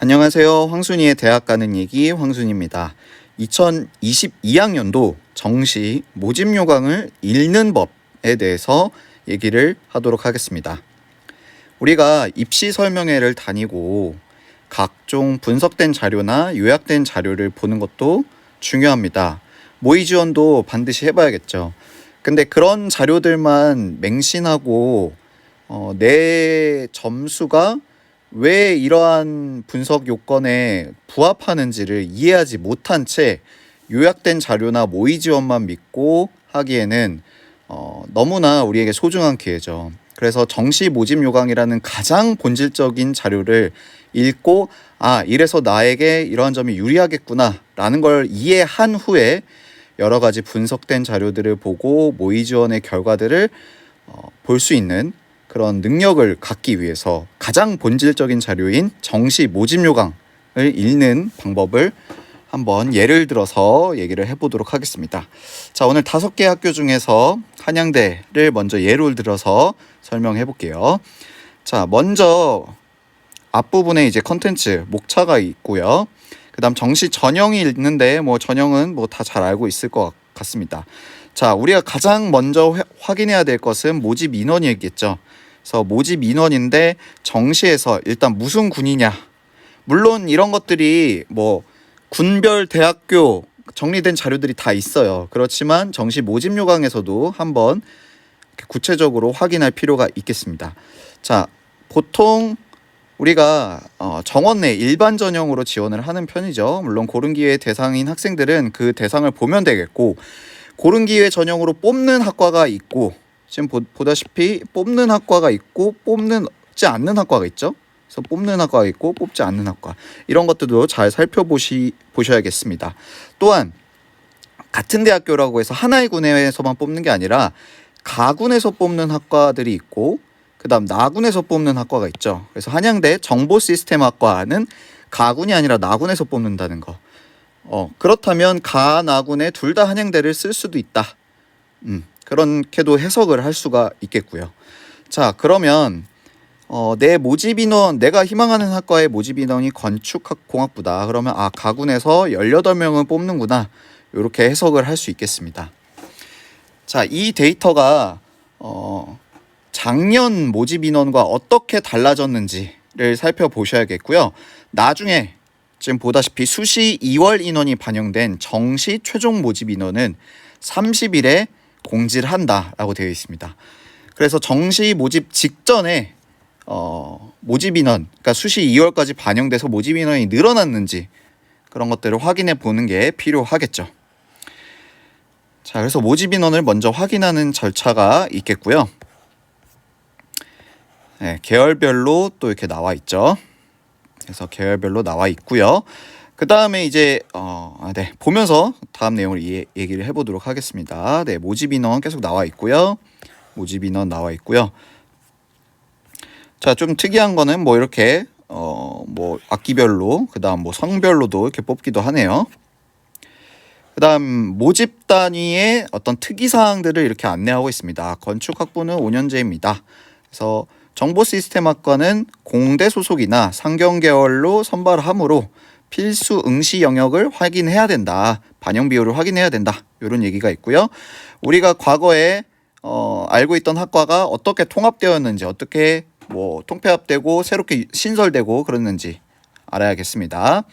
안녕하세요. 황순이의 대학 가는 얘기 황순입니다. 2022학년도 정시 모집 요강을 읽는 법에 대해서 얘기를 하도록 하겠습니다. 우리가 입시 설명회를 다니고 각종 분석된 자료나 요약된 자료를 보는 것도 중요합니다. 모의 지원도 반드시 해봐야겠죠. 근데 그런 자료들만 맹신하고 내 점수가 왜 이러한 분석 요건에 부합하는지를 이해하지 못한 채 요약된 자료나 모의 지원만 믿고 하기에는 너무나 우리에게 소중한 기회죠. 그래서 정시 모집 요강이라는 가장 본질적인 자료를 읽고 이래서 나에게 이러한 점이 유리하겠구나 라는 걸 이해한 후에 여러 가지 분석된 자료들을 보고 모의 지원의 결과들을 볼 수 있는 그런 능력을 갖기 위해서 가장 본질적인 자료인 정시 모집 요강을 읽는 방법을 한번 예를 들어서 얘기를 해보도록 하겠습니다. 자, 오늘 5개 학교 중에서 한양대를 먼저 예를 들어서 설명해 볼게요. 자, 먼저 앞부분에 이제 컨텐츠 목차가 있고요. 그 다음 정시 전형이 있는데 전형은 다 잘 알고 있을 것 같습니다. 자, 우리가 가장 먼저 확인해야 될 것은 모집 인원이겠죠. 그래서 모집 인원인데 정시에서 일단 무슨 군이냐, 물론 이런 것들이 군별 대학교 정리된 자료들이 다 있어요. 그렇지만 정시 모집 요강에서도 한번 구체적으로 확인할 필요가 있겠습니다. 자, 보통 우리가 정원 내 일반 전형으로 지원을 하는 편이죠. 물론 고른기회 대상인 학생들은 그 대상을 보면 되겠고, 고른기회 전형으로 뽑는 학과가 있고, 지금 보다시피 뽑는 학과가 있고 뽑지 않는 학과가 있죠. 그래서 뽑는 학과가 있고 뽑지 않는 학과, 이런 것들도 잘 살펴보셔야겠습니다. 또한 같은 대학교라고 해서 하나의 군에서만 뽑는 게 아니라 가군에서 뽑는 학과들이 있고 그 다음 나군에서 뽑는 학과가 있죠. 그래서 한양대 정보시스템학과는 가군이 아니라 나군에서 뽑는다는 거. 그렇다면 나군에 둘 다 한양대를 쓸 수도 있다. 그렇게도 해석을 할 수가 있겠고요. 자, 그러면 내 모집 인원, 내가 희망하는 학과의 모집 인원이 건축공학부다. 그러면 가군에서 18명을 뽑는구나. 이렇게 해석을 할 수 있겠습니다. 자, 이 데이터가 작년 모집 인원과 어떻게 달라졌는지를 살펴보셔야겠고요. 나중에 지금 보다시피 수시 2월 인원이 반영된 정시 최종 모집 인원은 30일에 공지를 한다라고 되어 있습니다. 그래서 정시 모집 직전에 모집 인원, 그러니까 수시 2월까지 반영돼서 모집 인원이 늘어났는지 그런 것들을 확인해 보는 게 필요하겠죠. 자, 그래서 모집 인원을 먼저 확인하는 절차가 있겠고요. 네, 계열별로 또 이렇게 나와 있죠. 그래서 계열별로 나와 있고요. 그 다음에 이제 보면서 다음 내용을 얘기를 해보도록 하겠습니다. 네, 모집 인원 계속 나와 있고요. 모집 인원 나와 있고요. 자, 좀 특이한 거는 이렇게 학기별로, 그 다음 성별로도 이렇게 뽑기도 하네요. 그 다음 모집 단위의 어떤 특이사항들을 이렇게 안내하고 있습니다. 건축학부는 5년제입니다. 그래서 정보시스템학과는 공대 소속이나 상경계열로 선발하므로 필수 응시 영역을 확인해야 된다. 반영 비율을 확인해야 된다. 이런 얘기가 있고요. 우리가 과거에 알고 있던 학과가 어떻게 통합되었는지, 어떻게 통폐합되고 새롭게 신설되고 그랬는지 알아야겠습니다.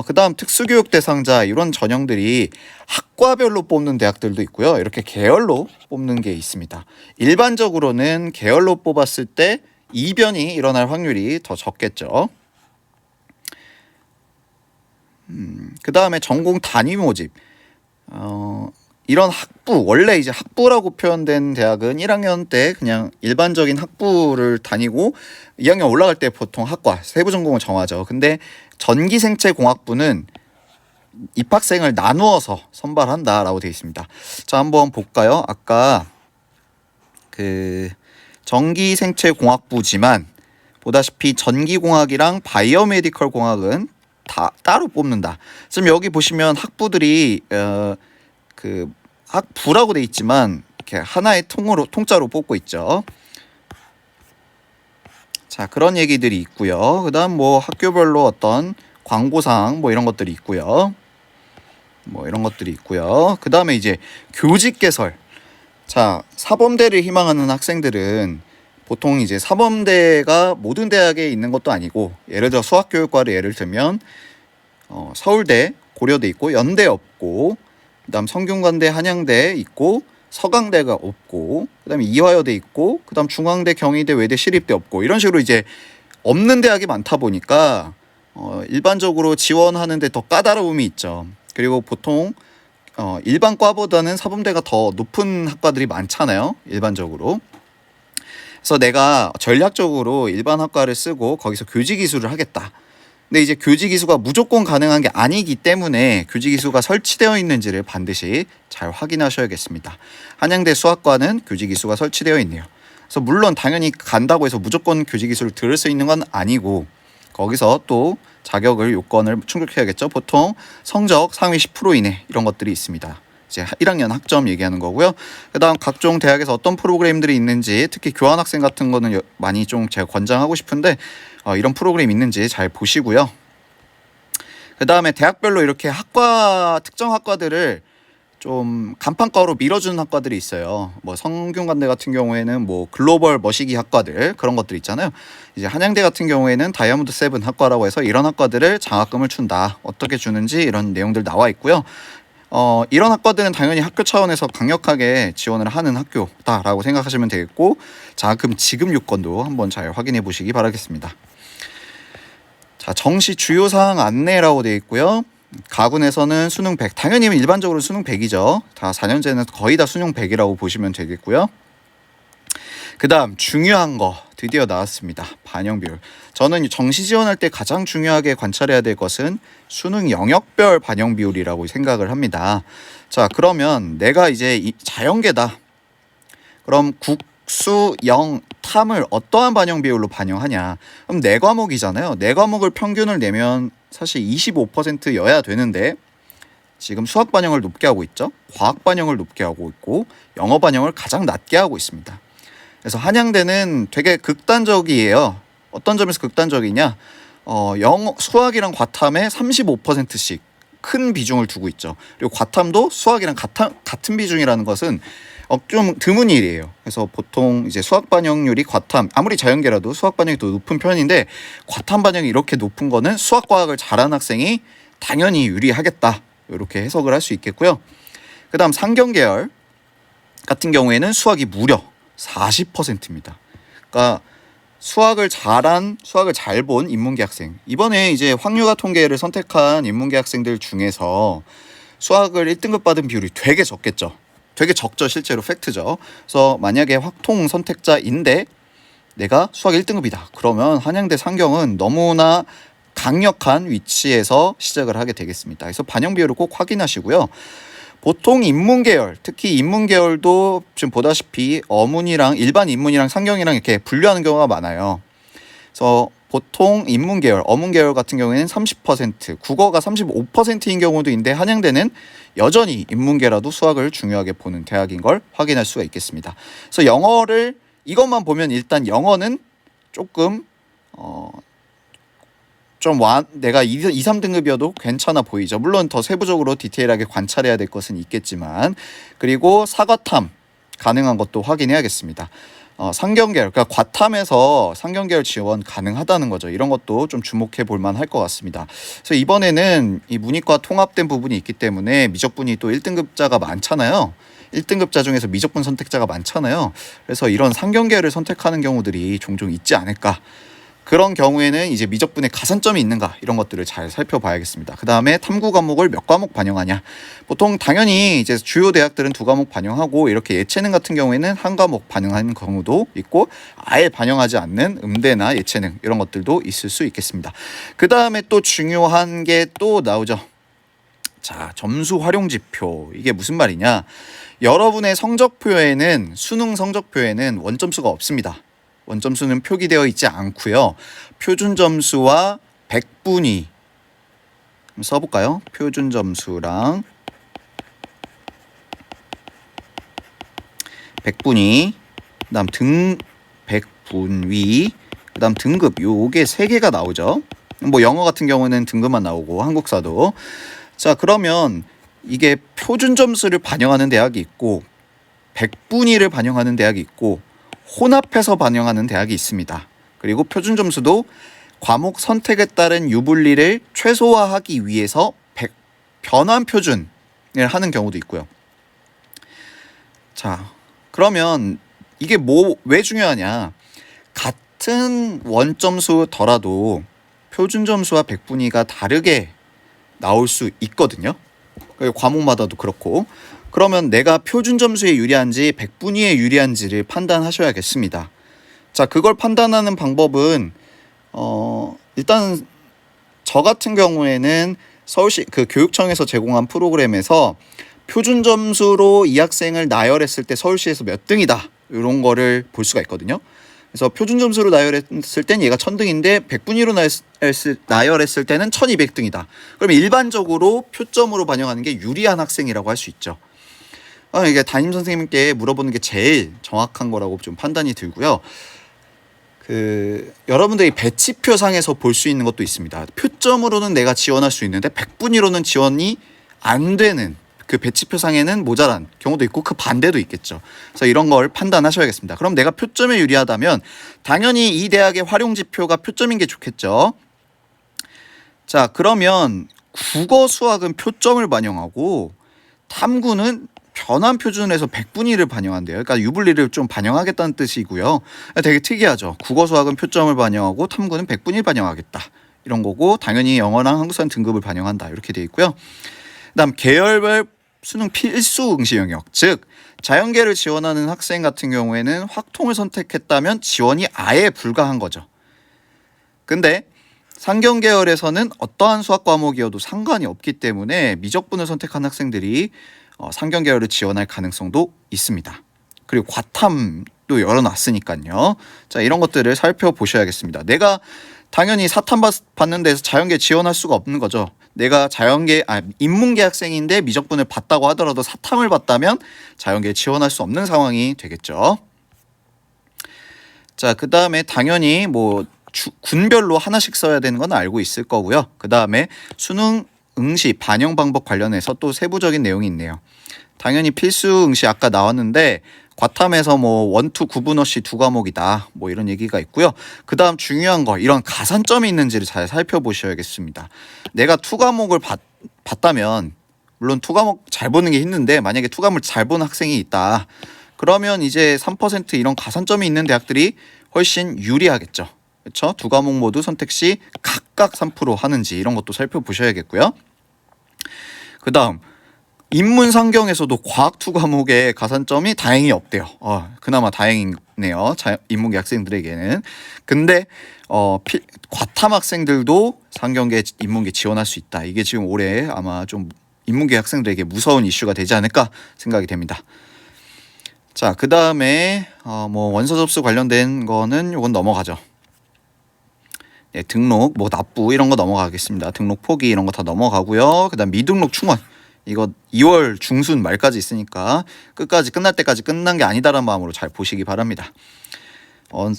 그 다음 특수교육 대상자, 이런 전형들이 학과별로 뽑는 대학들도 있고요. 이렇게 계열로 뽑는 게 있습니다. 일반적으로는 계열로 뽑았을 때 이변이 일어날 확률이 더 적겠죠. 그 다음에 전공 단위 모집. 이런 학부, 원래 이제 학부라고 표현된 대학은 1학년 때 그냥 일반적인 학부를 다니고 2학년 올라갈 때 보통 학과, 세부 전공을 정하죠. 근데 전기생체공학부는 입학생을 나누어서 선발한다라고 되어 있습니다. 자, 한번 볼까요? 아까 전기생체공학부지만 보다시피 전기공학이랑 바이오메디컬 공학은 다 따로 뽑는다. 지금 여기 보시면 학부들이 학부라고 돼 있지만 이렇게 하나의 통자로 뽑고 있죠. 자, 그런 얘기들이 있고요. 그다음 뭐 학교별로 어떤 광고상 뭐 이런 것들이 있고요. 뭐 이런 것들이 있고요. 그다음에 이제 교직 개설. 자, 사범대를 희망하는 학생들은 보통 이제 사범대가 모든 대학에 있는 것도 아니고, 예를 들어 수학교육과를 예를 들면 서울대, 고려대 있고 연대 없고, 그다음 성균관대, 한양대 있고, 서강대가 없고, 그다음에 이화여대 있고, 그다음 중앙대, 경희대, 외대, 시립대 없고, 이런 식으로 이제 없는 대학이 많다 보니까 일반적으로 지원하는데 더 까다로움이 있죠. 그리고 보통 일반 과보다는 사범대가 더 높은 학과들이 많잖아요, 일반적으로. 그래서 내가 전략적으로 일반 학과를 쓰고 거기서 교직이수를 하겠다. 근데 이제 교직이수가 무조건 가능한 게 아니기 때문에 교직이수가 설치되어 있는지를 반드시 잘 확인하셔야겠습니다. 한양대 수학과는 교직이수가 설치되어 있네요. 그래서 물론 당연히 간다고 해서 무조건 교직이수를 들을 수 있는 건 아니고, 거기서 또 자격을 요건을 충족해야겠죠. 보통 성적 상위 10% 이내 이런 것들이 있습니다. 이제 1학년 학점 얘기하는 거고요. 그다음 각종 대학에서 어떤 프로그램들이 있는지, 특히 교환학생 같은 거는 많이 좀 제가 권장하고 싶은데 이런 프로그램이 있는지 잘 보시고요. 그다음에 대학별로 이렇게 학과, 특정 학과들을 좀 간판과로 밀어주는 학과들이 있어요. 뭐 성균관대 같은 경우에는 뭐 글로벌 머시기 학과들, 그런 것들 있잖아요. 이제 한양대 같은 경우에는 다이아몬드 세븐 학과라고 해서 이런 학과들을 장학금을 준다. 어떻게 주는지 이런 내용들 나와 있고요. 이런 학과들은 당연히 학교 차원에서 강력하게 지원을 하는 학교다라고 생각하시면 되겠고, 장학금 지급 요건도 한번 잘 확인해 보시기 바라겠습니다. 자, 정시 주요사항 안내라고 되어 있고요. 가군에서는 수능 100, 당연히 일반적으로 수능 100이죠. 다 4년제는 거의 다 수능 100이라고 보시면 되겠고요. 그 다음 중요한 거 드디어 나왔습니다. 반영 비율. 저는 정시 지원할 때 가장 중요하게 관찰해야 될 것은 수능 영역별 반영 비율이라고 생각을 합니다. 자, 그러면 내가 이제 자연계다. 그럼 국수, 영, 탐을 어떠한 반영 비율로 반영하냐? 그럼 4과목이잖아요. 4과목을 평균을 내면 사실 25%여야 되는데, 지금 수학 반영을 높게 하고 있죠. 과학 반영을 높게 하고 있고, 영어 반영을 가장 낮게 하고 있습니다. 그래서 한양대는 되게 극단적이에요. 어떤 점에서 극단적이냐? 영어, 수학이랑 과탐에 35%씩 큰 비중을 두고 있죠. 그리고 과탐도 수학이랑 같은 비중이라는 것은 좀 드문 일이에요. 그래서 보통 이제 수학 반영률이 과탐, 아무리 자연계라도 수학 반영이 더 높은 편인데, 과탐 반영이 이렇게 높은 거는 수학 과학을 잘하는 학생이 당연히 유리하겠다, 이렇게 해석을 할 수 있겠고요. 그 다음 상경계열 같은 경우에는 수학이 무려 40%입니다. 그러니까 수학을 잘 본 인문계 학생, 이번에 이제 확률화 통계를 선택한 인문계 학생들 중에서 수학을 1등급 받은 비율이 되게 적겠죠. 되게 적죠. 실제로 팩트죠. 그래서 만약에 확통 선택자인데 내가 수학 1등급이다. 그러면 한양대 상경은 너무나 강력한 위치에서 시작을 하게 되겠습니다. 그래서 반영 비율을 꼭 확인하시고요. 보통 인문계열, 특히 인문계열도 지금 보다시피 어문이랑 일반 인문이랑 상경이랑 이렇게 분류하는 경우가 많아요. 그래서 보통 인문계열, 어문계열 같은 경우에는 30%, 국어가 35%인 경우도 있는데, 한양대는 여전히 인문계라도 수학을 중요하게 보는 대학인 걸 확인할 수가 있겠습니다. 그래서 영어를 이것만 보면 일단 영어는 조금 내가 2, 3등급이어도 괜찮아 보이죠. 물론 더 세부적으로 디테일하게 관찰해야 될 것은 있겠지만, 그리고 사과탐 가능한 것도 확인해야겠습니다. 상경계열, 그러니까 과탐에서 상경계열 지원 가능하다는 거죠. 이런 것도 좀 주목해 볼 만할 것 같습니다. 그래서 이번에는 이 문이과 통합된 부분이 있기 때문에 미적분이 또 1등급자가 많잖아요. 1등급자 중에서 미적분 선택자가 많잖아요. 그래서 이런 상경계열을 선택하는 경우들이 종종 있지 않을까. 그런 경우에는 이제 미적분에 가산점이 있는가, 이런 것들을 잘 살펴봐야겠습니다. 그 다음에 탐구 과목을 몇 과목 반영하냐. 보통 당연히 이제 주요 대학들은 2과목 반영하고, 이렇게 예체능 같은 경우에는 1과목 반영하는 경우도 있고, 아예 반영하지 않는 음대나 예체능 이런 것들도 있을 수 있겠습니다. 그 다음에 또 중요한 게 또 나오죠. 자, 점수 활용 지표. 이게 무슨 말이냐? 여러분의 성적표에는, 수능 성적표에는 원점수가 없습니다. 원점수는 표기되어 있지 않고요. 표준 점수와 백분위 써볼까요? 표준 점수랑 백분위, 그다음 등 백분위, 그다음 등급 요게 3개가 나오죠. 뭐 영어 같은 경우는 등급만 나오고 한국사도. 자, 그러면 이게 표준 점수를 반영하는 대학이 있고 백분위를 반영하는 대학이 있고 혼합해서 반영하는 대학이 있습니다. 그리고 표준 점수도 과목 선택에 따른 유불리를 최소화하기 위해서 변환 표준을 하는 경우도 있고요. 자, 그러면 이게 왜 중요하냐? 같은 원점수더라도 표준 점수와 백분위가 다르게 나올 수 있거든요. 과목마다도 그렇고. 그러면 내가 표준 점수에 유리한지 백분위에 유리한지를 판단하셔야겠습니다. 자, 그걸 판단하는 방법은 일단 저 같은 경우에는 서울시 교육청에서 제공한 프로그램에서 표준 점수로 이 학생을 나열했을 때 서울시에서 몇 등이다 이런 거를 볼 수가 있거든요. 그래서 표준 점수로 나열했을 땐 얘가 1000등인데 백분위로 나열했을 때는 1200등이다. 그러면 일반적으로 표점으로 반영하는 게 유리한 학생이라고 할 수 있죠. 이게 담임 선생님께 물어보는 게 제일 정확한 거라고 좀 판단이 들고요. 여러분들이 배치표상에서 볼 수 있는 것도 있습니다. 표점으로는 내가 지원할 수 있는데 백분위로는 지원이 안 되는 그 배치표상에는 모자란 경우도 있고 그 반대도 있겠죠. 그래서 이런 걸 판단하셔야겠습니다. 그럼 내가 표점에 유리하다면 당연히 이 대학의 활용지표가 표점인 게 좋겠죠. 자, 그러면 국어 수학은 표점을 반영하고 탐구는 변환 표준에서 백분위를 반영한대요. 그러니까 유불리를 좀 반영하겠다는 뜻이고요. 되게 특이하죠. 국어 수학은 표점을 반영하고 탐구는 백분위를 반영하겠다. 이런 거고 당연히 영어랑 한국사는 등급을 반영한다. 이렇게 돼 있고요. 그다음 계열별 수능 필수 응시 영역, 즉 자연계를 지원하는 학생 같은 경우에는 확통을 선택했다면 지원이 아예 불가한 거죠. 근데 상경계열에서는 어떠한 수학 과목이어도 상관이 없기 때문에 미적분을 선택한 학생들이 상경계열을 지원할 가능성도 있습니다. 그리고 과탐도 열어놨으니까요. 자, 이런 것들을 살펴보셔야겠습니다. 내가 당연히 사탐 받는 데서 자연계 지원할 수가 없는 거죠. 내가 인문계 학생인데 미적분을 봤다고 하더라도 사탐을 봤다면 자연계에 지원할 수 없는 상황이 되겠죠. 자, 그 다음에 당연히 군별로 하나씩 써야 되는 건 알고 있을 거고요. 그 다음에 수능 응시 반영 방법 관련해서 또 세부적인 내용이 있네요. 당연히 필수 응시 아까 나왔는데 과탐에서 원투 구분어시 2과목이다 이런 얘기가 있고요. 그 다음 중요한 거 이런 가산점이 있는지를 잘 살펴보셔야겠습니다. 내가 2과목을 봤다면 물론 2과목 잘 보는 게 힘든데 만약에 2과목을 잘 보는 학생이 있다. 그러면 이제 3% 이런 가산점이 있는 대학들이 훨씬 유리하겠죠. 그렇죠? 2과목 모두 선택 시 각각 3% 하는지 이런 것도 살펴보셔야겠고요. 그 다음 인문 상경에서도 과학 2과목의 가산점이 다행히 없대요. 그나마 다행이네요. 인문계 학생들에게는. 근데 과탐 학생들도 상경계 인문계 지원할 수 있다. 이게 지금 올해 아마 좀 인문계 학생들에게 무서운 이슈가 되지 않을까 생각이 됩니다. 자, 그 다음에 원서 접수 관련된 거는 이건 넘어가죠. 네, 등록, 납부 이런 거 넘어가겠습니다. 등록 포기 이런 거 다 넘어가고요. 그 다음 미등록 충원. 이거 2월 중순 말까지 있으니까 끝까지 끝날 때까지 끝난 게 아니다라는 마음으로 잘 보시기 바랍니다.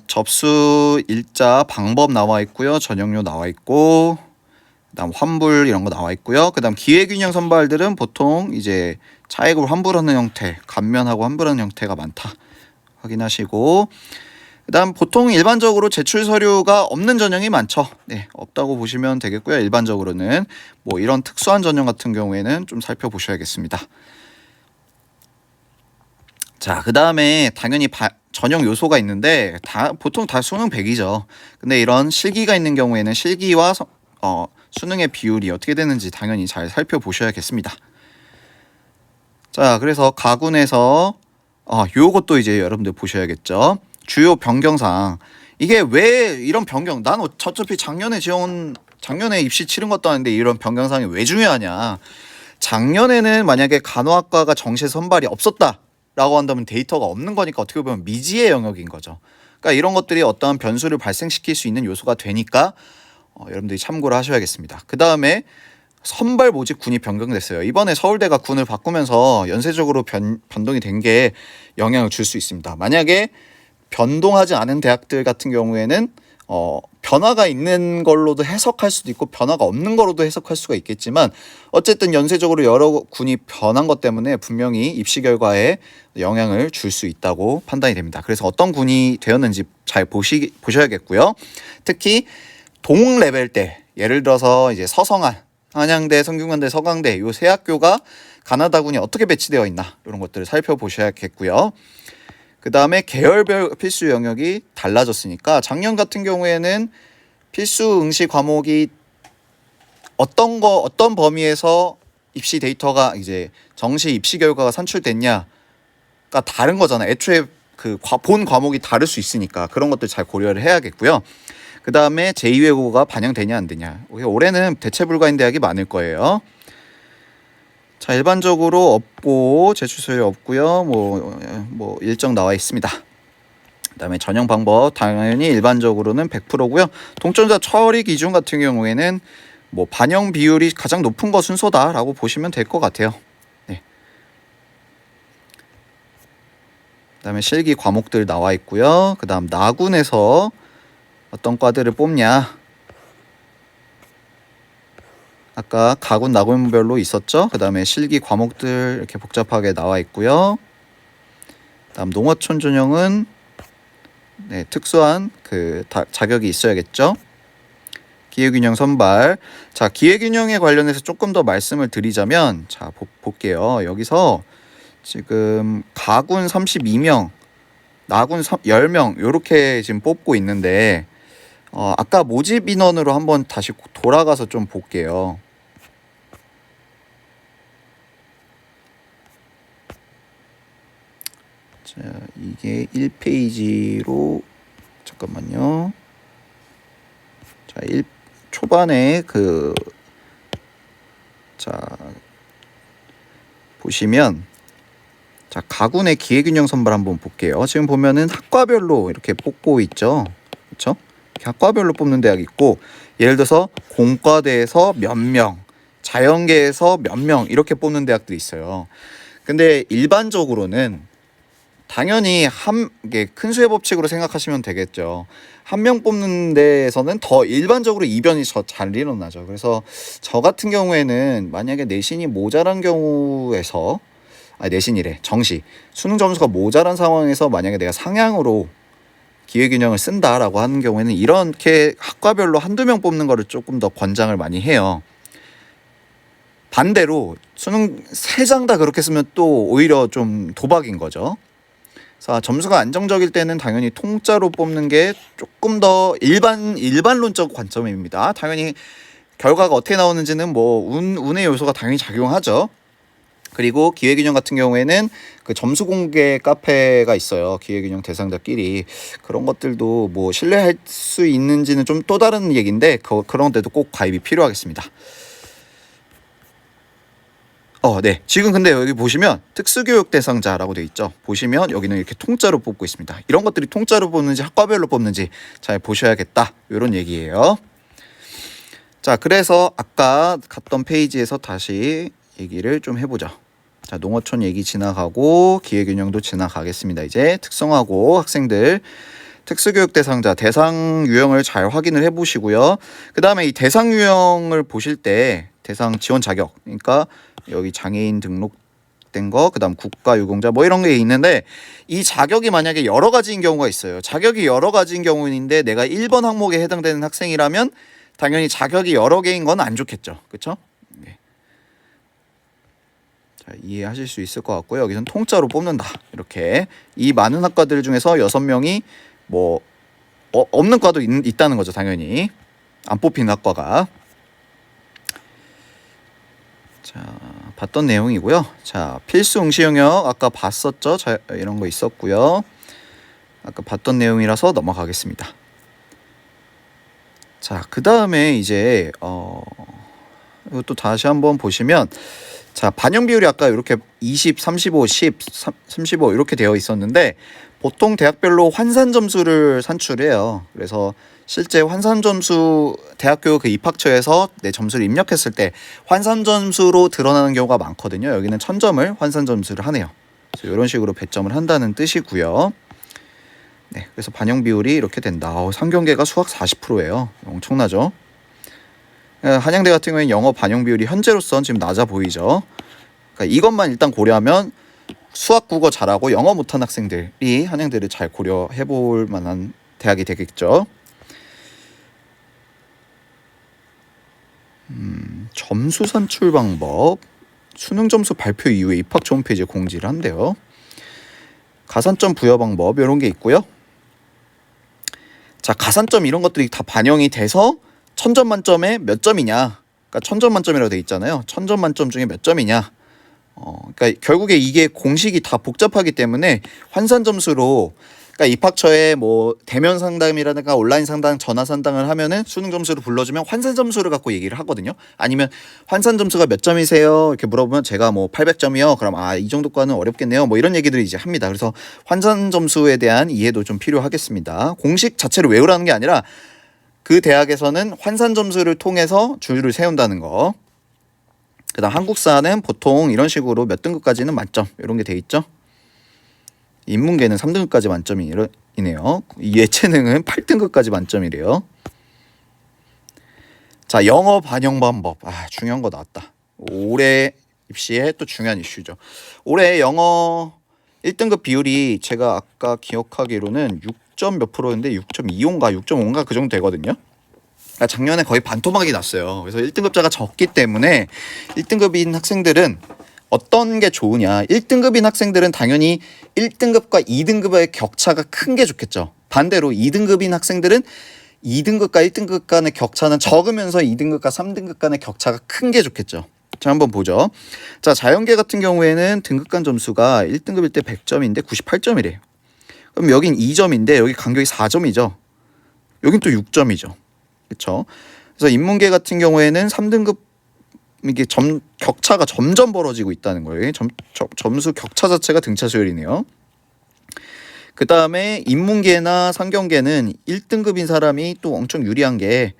접수 일자 방법 나와 있고요. 전형료 나와 있고 그다음 환불 이런 거 나와 있고요. 그다음 기회균형 선발들은 보통 이제 차액으로 환불하는 형태, 감면하고 환불하는 형태가 많다. 확인하시고 그다음 보통 일반적으로 제출 서류가 없는 전형이 많죠. 네, 없다고 보시면 되겠고요. 일반적으로는 이런 특수한 전형 같은 경우에는 좀 살펴보셔야겠습니다. 자, 그다음에 당연히 전형 요소가 있는데 보통 다 수능 100이죠. 근데 이런 실기가 있는 경우에는 실기와 수능의 비율이 어떻게 되는지 당연히 잘 살펴보셔야겠습니다. 자, 그래서 가군에서 요것도 이제 여러분들 보셔야겠죠. 주요 변경사항. 이게 왜 이런 변경? 난 어차피 작년에 입시 치른 것도 아닌데 이런 변경사항이 왜 중요하냐? 작년에는 만약에 간호학과가 정시 선발이 없었다라고 한다면 데이터가 없는 거니까 어떻게 보면 미지의 영역인 거죠. 그러니까 이런 것들이 어떠한 변수를 발생시킬 수 있는 요소가 되니까 여러분들이 참고를 하셔야겠습니다. 그 다음에 선발 모집 군이 변경됐어요. 이번에 서울대가 군을 바꾸면서 연쇄적으로 변동이 된 게 영향을 줄 수 있습니다. 만약에 변동하지 않은 대학들 같은 경우에는 변화가 있는 걸로도 해석할 수도 있고 변화가 없는 걸로도 해석할 수가 있겠지만 어쨌든 연쇄적으로 여러 군이 변한 것 때문에 분명히 입시 결과에 영향을 줄 수 있다고 판단이 됩니다. 그래서 어떤 군이 되었는지 잘 보셔야겠고요. 특히 동 레벨 때 예를 들어서 이제 서성한, 한양대, 성균관대, 서강대 요 세 학교가 가나다군이 어떻게 배치되어 있나 이런 것들을 살펴보셔야겠고요. 그 다음에 계열별 필수 영역이 달라졌으니까 작년 같은 경우에는 필수 응시 과목이 어떤 범위에서 입시 데이터가 이제 정시 입시 결과가 산출됐냐가 다른 거잖아요. 애초에 그 본 과목이 다를 수 있으니까 그런 것들 잘 고려를 해야겠고요. 그 다음에 제2외국어가 반영되냐 안 되냐. 올해는 대체 불가인 대학이 많을 거예요. 자, 일반적으로 없고 제출서에 없고요. 뭐 일정 나와 있습니다. 그다음에 전형 방법 당연히 일반적으로는 100%고요. 동점자 처리 기준 같은 경우에는 뭐 반영 비율이 가장 높은 거 순서다라고 보시면 될 것 같아요. 네. 그다음에 실기 과목들 나와 있고요. 그다음 나군에서 어떤 과들을 뽑냐. 아까 가군 나군별로 있었죠. 그 다음에 실기 과목들 이렇게 복잡하게 나와 있고요. 다음 농어촌 전형은 네, 특수한 그 자격이 있어야겠죠. 기회균형 선발. 자, 기회균형에 관련해서 조금 더 말씀을 드리자면, 자 볼게요. 여기서 지금 가군 32명, 나군 10명 이렇게 지금 뽑고 있는데. 아까 모집 인원으로 한번 다시 돌아가서 좀 볼게요. 자, 이게 1페이지로 잠깐만요. 자, 초반에 자 보시면 자, 가군의 기회균형 선발 한번 볼게요. 지금 보면은 학과별로 이렇게 뽑고 있죠. 그렇죠? 학과별로 뽑는 대학이 있고 예를 들어서 공과대에서 몇 명, 자연계에서 몇 명 이렇게 뽑는 대학들이 있어요. 근데 일반적으로는 당연히 이게 큰 수의 법칙으로 생각하시면 되겠죠. 한 명 뽑는 데에서는 더 일반적으로 이변이 잘 일어나죠. 그래서 저 같은 경우에는 만약에 내신이 모자란 경우에서 내신이래 정시 수능 점수가 모자란 상황에서 만약에 내가 상향으로 기회균형을 쓴다라고 하는 경우에는 이렇게 학과별로 한두 명 뽑는 거를 조금 더 권장을 많이 해요. 반대로 수능 3장 다 그렇게 쓰면 또 오히려 좀 도박인 거죠. 그래서 점수가 안정적일 때는 당연히 통짜로 뽑는 게 조금 더 일반론적 관점입니다. 당연히 결과가 어떻게 나오는지는 뭐 운의 요소가 당연히 작용하죠. 그리고 기회균형 같은 경우에는 그 점수 공개 카페가 있어요. 기회균형 대상자끼리. 그런 것들도 뭐 신뢰할 수 있는지는 좀 또 다른 얘기인데 그런 데도 꼭 가입이 필요하겠습니다. 네. 지금 근데 여기 보시면 특수교육 대상자라고 되어 있죠. 보시면 여기는 이렇게 통짜로 뽑고 있습니다. 이런 것들이 통짜로 뽑는지 학과별로 뽑는지 잘 보셔야겠다. 이런 얘기예요. 자, 그래서 아까 갔던 페이지에서 다시 얘기를 좀 해보죠. 자, 농어촌 얘기 지나가고 기회균형도 지나가겠습니다. 이제 특성화고 학생들 특수교육 대상자 대상 유형을 잘 확인을 해보시고요. 그 다음에 이 대상 유형을 보실 때 대상 지원 자격, 그러니까 여기 장애인 등록된 거, 그 다음 국가유공자 뭐 이런 게 있는데 이 자격이 만약에 여러 가지인 경우가 있어요. 자격이 여러 가지인 경우인데 내가 1번 항목에 해당되는 학생이라면 당연히 자격이 여러 개인 건 안 좋겠죠. 그렇죠? 네. 자, 이해하실 수 있을 것 같고요. 여기서는 통짜로 뽑는다. 이렇게 이 많은 학과들 중에서 6명이 뭐 없는 과도 있다는 거죠. 당연히 안 뽑힌 학과가. 자, 봤던 내용이고요. 자, 필수 응시 영역 아까 봤었죠. 자, 이런 거 있었고요. 아까 봤던 내용이라서 넘어가겠습니다. 자, 그 다음에 이제 이것도 다시 한번 보시면 자, 반영 비율이 아까 이렇게 20, 35, 10, 35 이렇게 되어 있었는데 보통 대학별로 환산 점수를 산출해요. 그래서 실제 환산 점수 대학교 그 입학처에서 내 점수를 입력했을 때 환산 점수로 드러나는 경우가 많거든요. 여기는 1000점을 환산 점수를 하네요. 그래서 이런 식으로 배점을 한다는 뜻이고요. 네, 그래서 반영 비율이 이렇게 된다. 상경계가 수학 40%예요. 엄청나죠? 한양대 같은 경우에는 영어 반영 비율이 현재로선 지금 낮아 보이죠. 그러니까 이것만 일단 고려하면 수학, 국어 잘하고 영어 못한 학생들이 한양대를 잘 고려해 볼 만한 대학이 되겠죠. 점수 산출 방법. 수능 점수 발표 이후에 입학처 홈페이지에 공지를 한대요. 가산점 부여 방법 이런 게 있고요. 자, 가산점 이런 것들이 다 반영이 돼서 1000점 만점에 몇 점이냐. 그러니까 1000점 만점이라고 돼 있잖아요. 1000점 만점 중에 몇 점이냐. 그러니까 결국에 이게 공식이 다 복잡하기 때문에 환산 점수로, 그러니까 입학처에 뭐 대면 상담이라든가 온라인 상담, 전화 상담을 하면은 수능 점수를 불러주면 환산 점수를 갖고 얘기를 하거든요. 아니면 환산 점수가 몇 점이세요? 이렇게 물어보면 제가 뭐 800점이요. 그럼 이 정도과는 어렵겠네요. 뭐 이런 얘기들을 이제 합니다. 그래서 환산 점수에 대한 이해도 좀 필요하겠습니다. 공식 자체를 외우라는 게 아니라 그 대학에서는 환산 점수를 통해서 줄을 세운다는 거. 그다음 한국사는 보통 이런 식으로 몇 등급까지는 만점 이런 게 돼 있죠. 인문계는 3등급까지 만점이네요. 예체능은 8등급까지 만점이래요. 자, 영어 반영 방법. 중요한 거 나왔다. 올해 입시에 또 중요한 이슈죠. 올해 영어 1등급 비율이 제가 아까 기억하기로는 6점 몇 프로인데 6.25인가 6.5인가 그 정도 되거든요. 그러니까 작년에 거의 반토막이 났어요. 그래서 1등급자가 적기 때문에 1등급인 학생들은 어떤 게 좋으냐. 1등급인 학생들은 당연히 1등급과 2등급의 격차가 큰 게 좋겠죠. 반대로 2등급인 학생들은 2등급과 1등급 간의 격차는 적으면서 2등급과 3등급 간의 격차가 큰 게 좋겠죠. 자, 한번 보죠. 자, 자연계 같은 경우에는 등급 간 점수가 1등급일 때 100점인데 98점이래요. 그럼 여긴 2점인데 여기 간격이 4점이죠. 여긴 또 6점이죠. 그렇죠? 그래서 인문계 같은 경우에는 3등급 이게 격차가 점점 벌어지고 있다는 거예요. 점수 격차 자체가 등차 수열이네요. 그 다음에 인문계나 상경계는 1등급인 사람이 또 엄청 유리한 게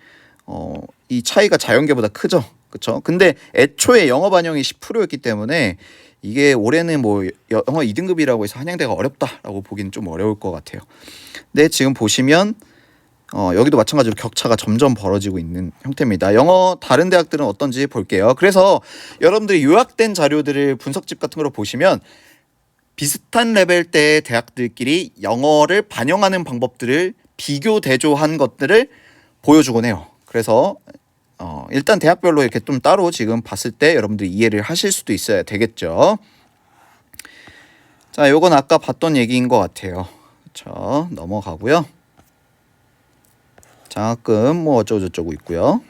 이 차이가 자연계보다 크죠. 그렇죠? 근데 애초에 영어 반영이 10%였기 때문에 이게 올해는 뭐 영어 2등급이라고 해서 한양대가 어렵다라고 보기는 좀 어려울 것 같아요. 근데 지금 보시면 여기도 마찬가지로 격차가 점점 벌어지고 있는 형태입니다. 영어 다른 대학들은 어떤지 볼게요. 그래서 여러분들이 요약된 자료들을 분석집 같은 거로 보시면 비슷한 레벨대의 대학들끼리 영어를 반영하는 방법들을 비교 대조한 것들을 보여주곤 해요. 그래서 일단 대학별로 이렇게 좀 따로 지금 봤을 때 여러분들이 이해를 하실 수도 있어야 되겠죠. 자, 요건 아까 봤던 얘기인 것 같아요. 그렇죠. 넘어가고요. 장학금 뭐 어쩌고저쩌고 있고요.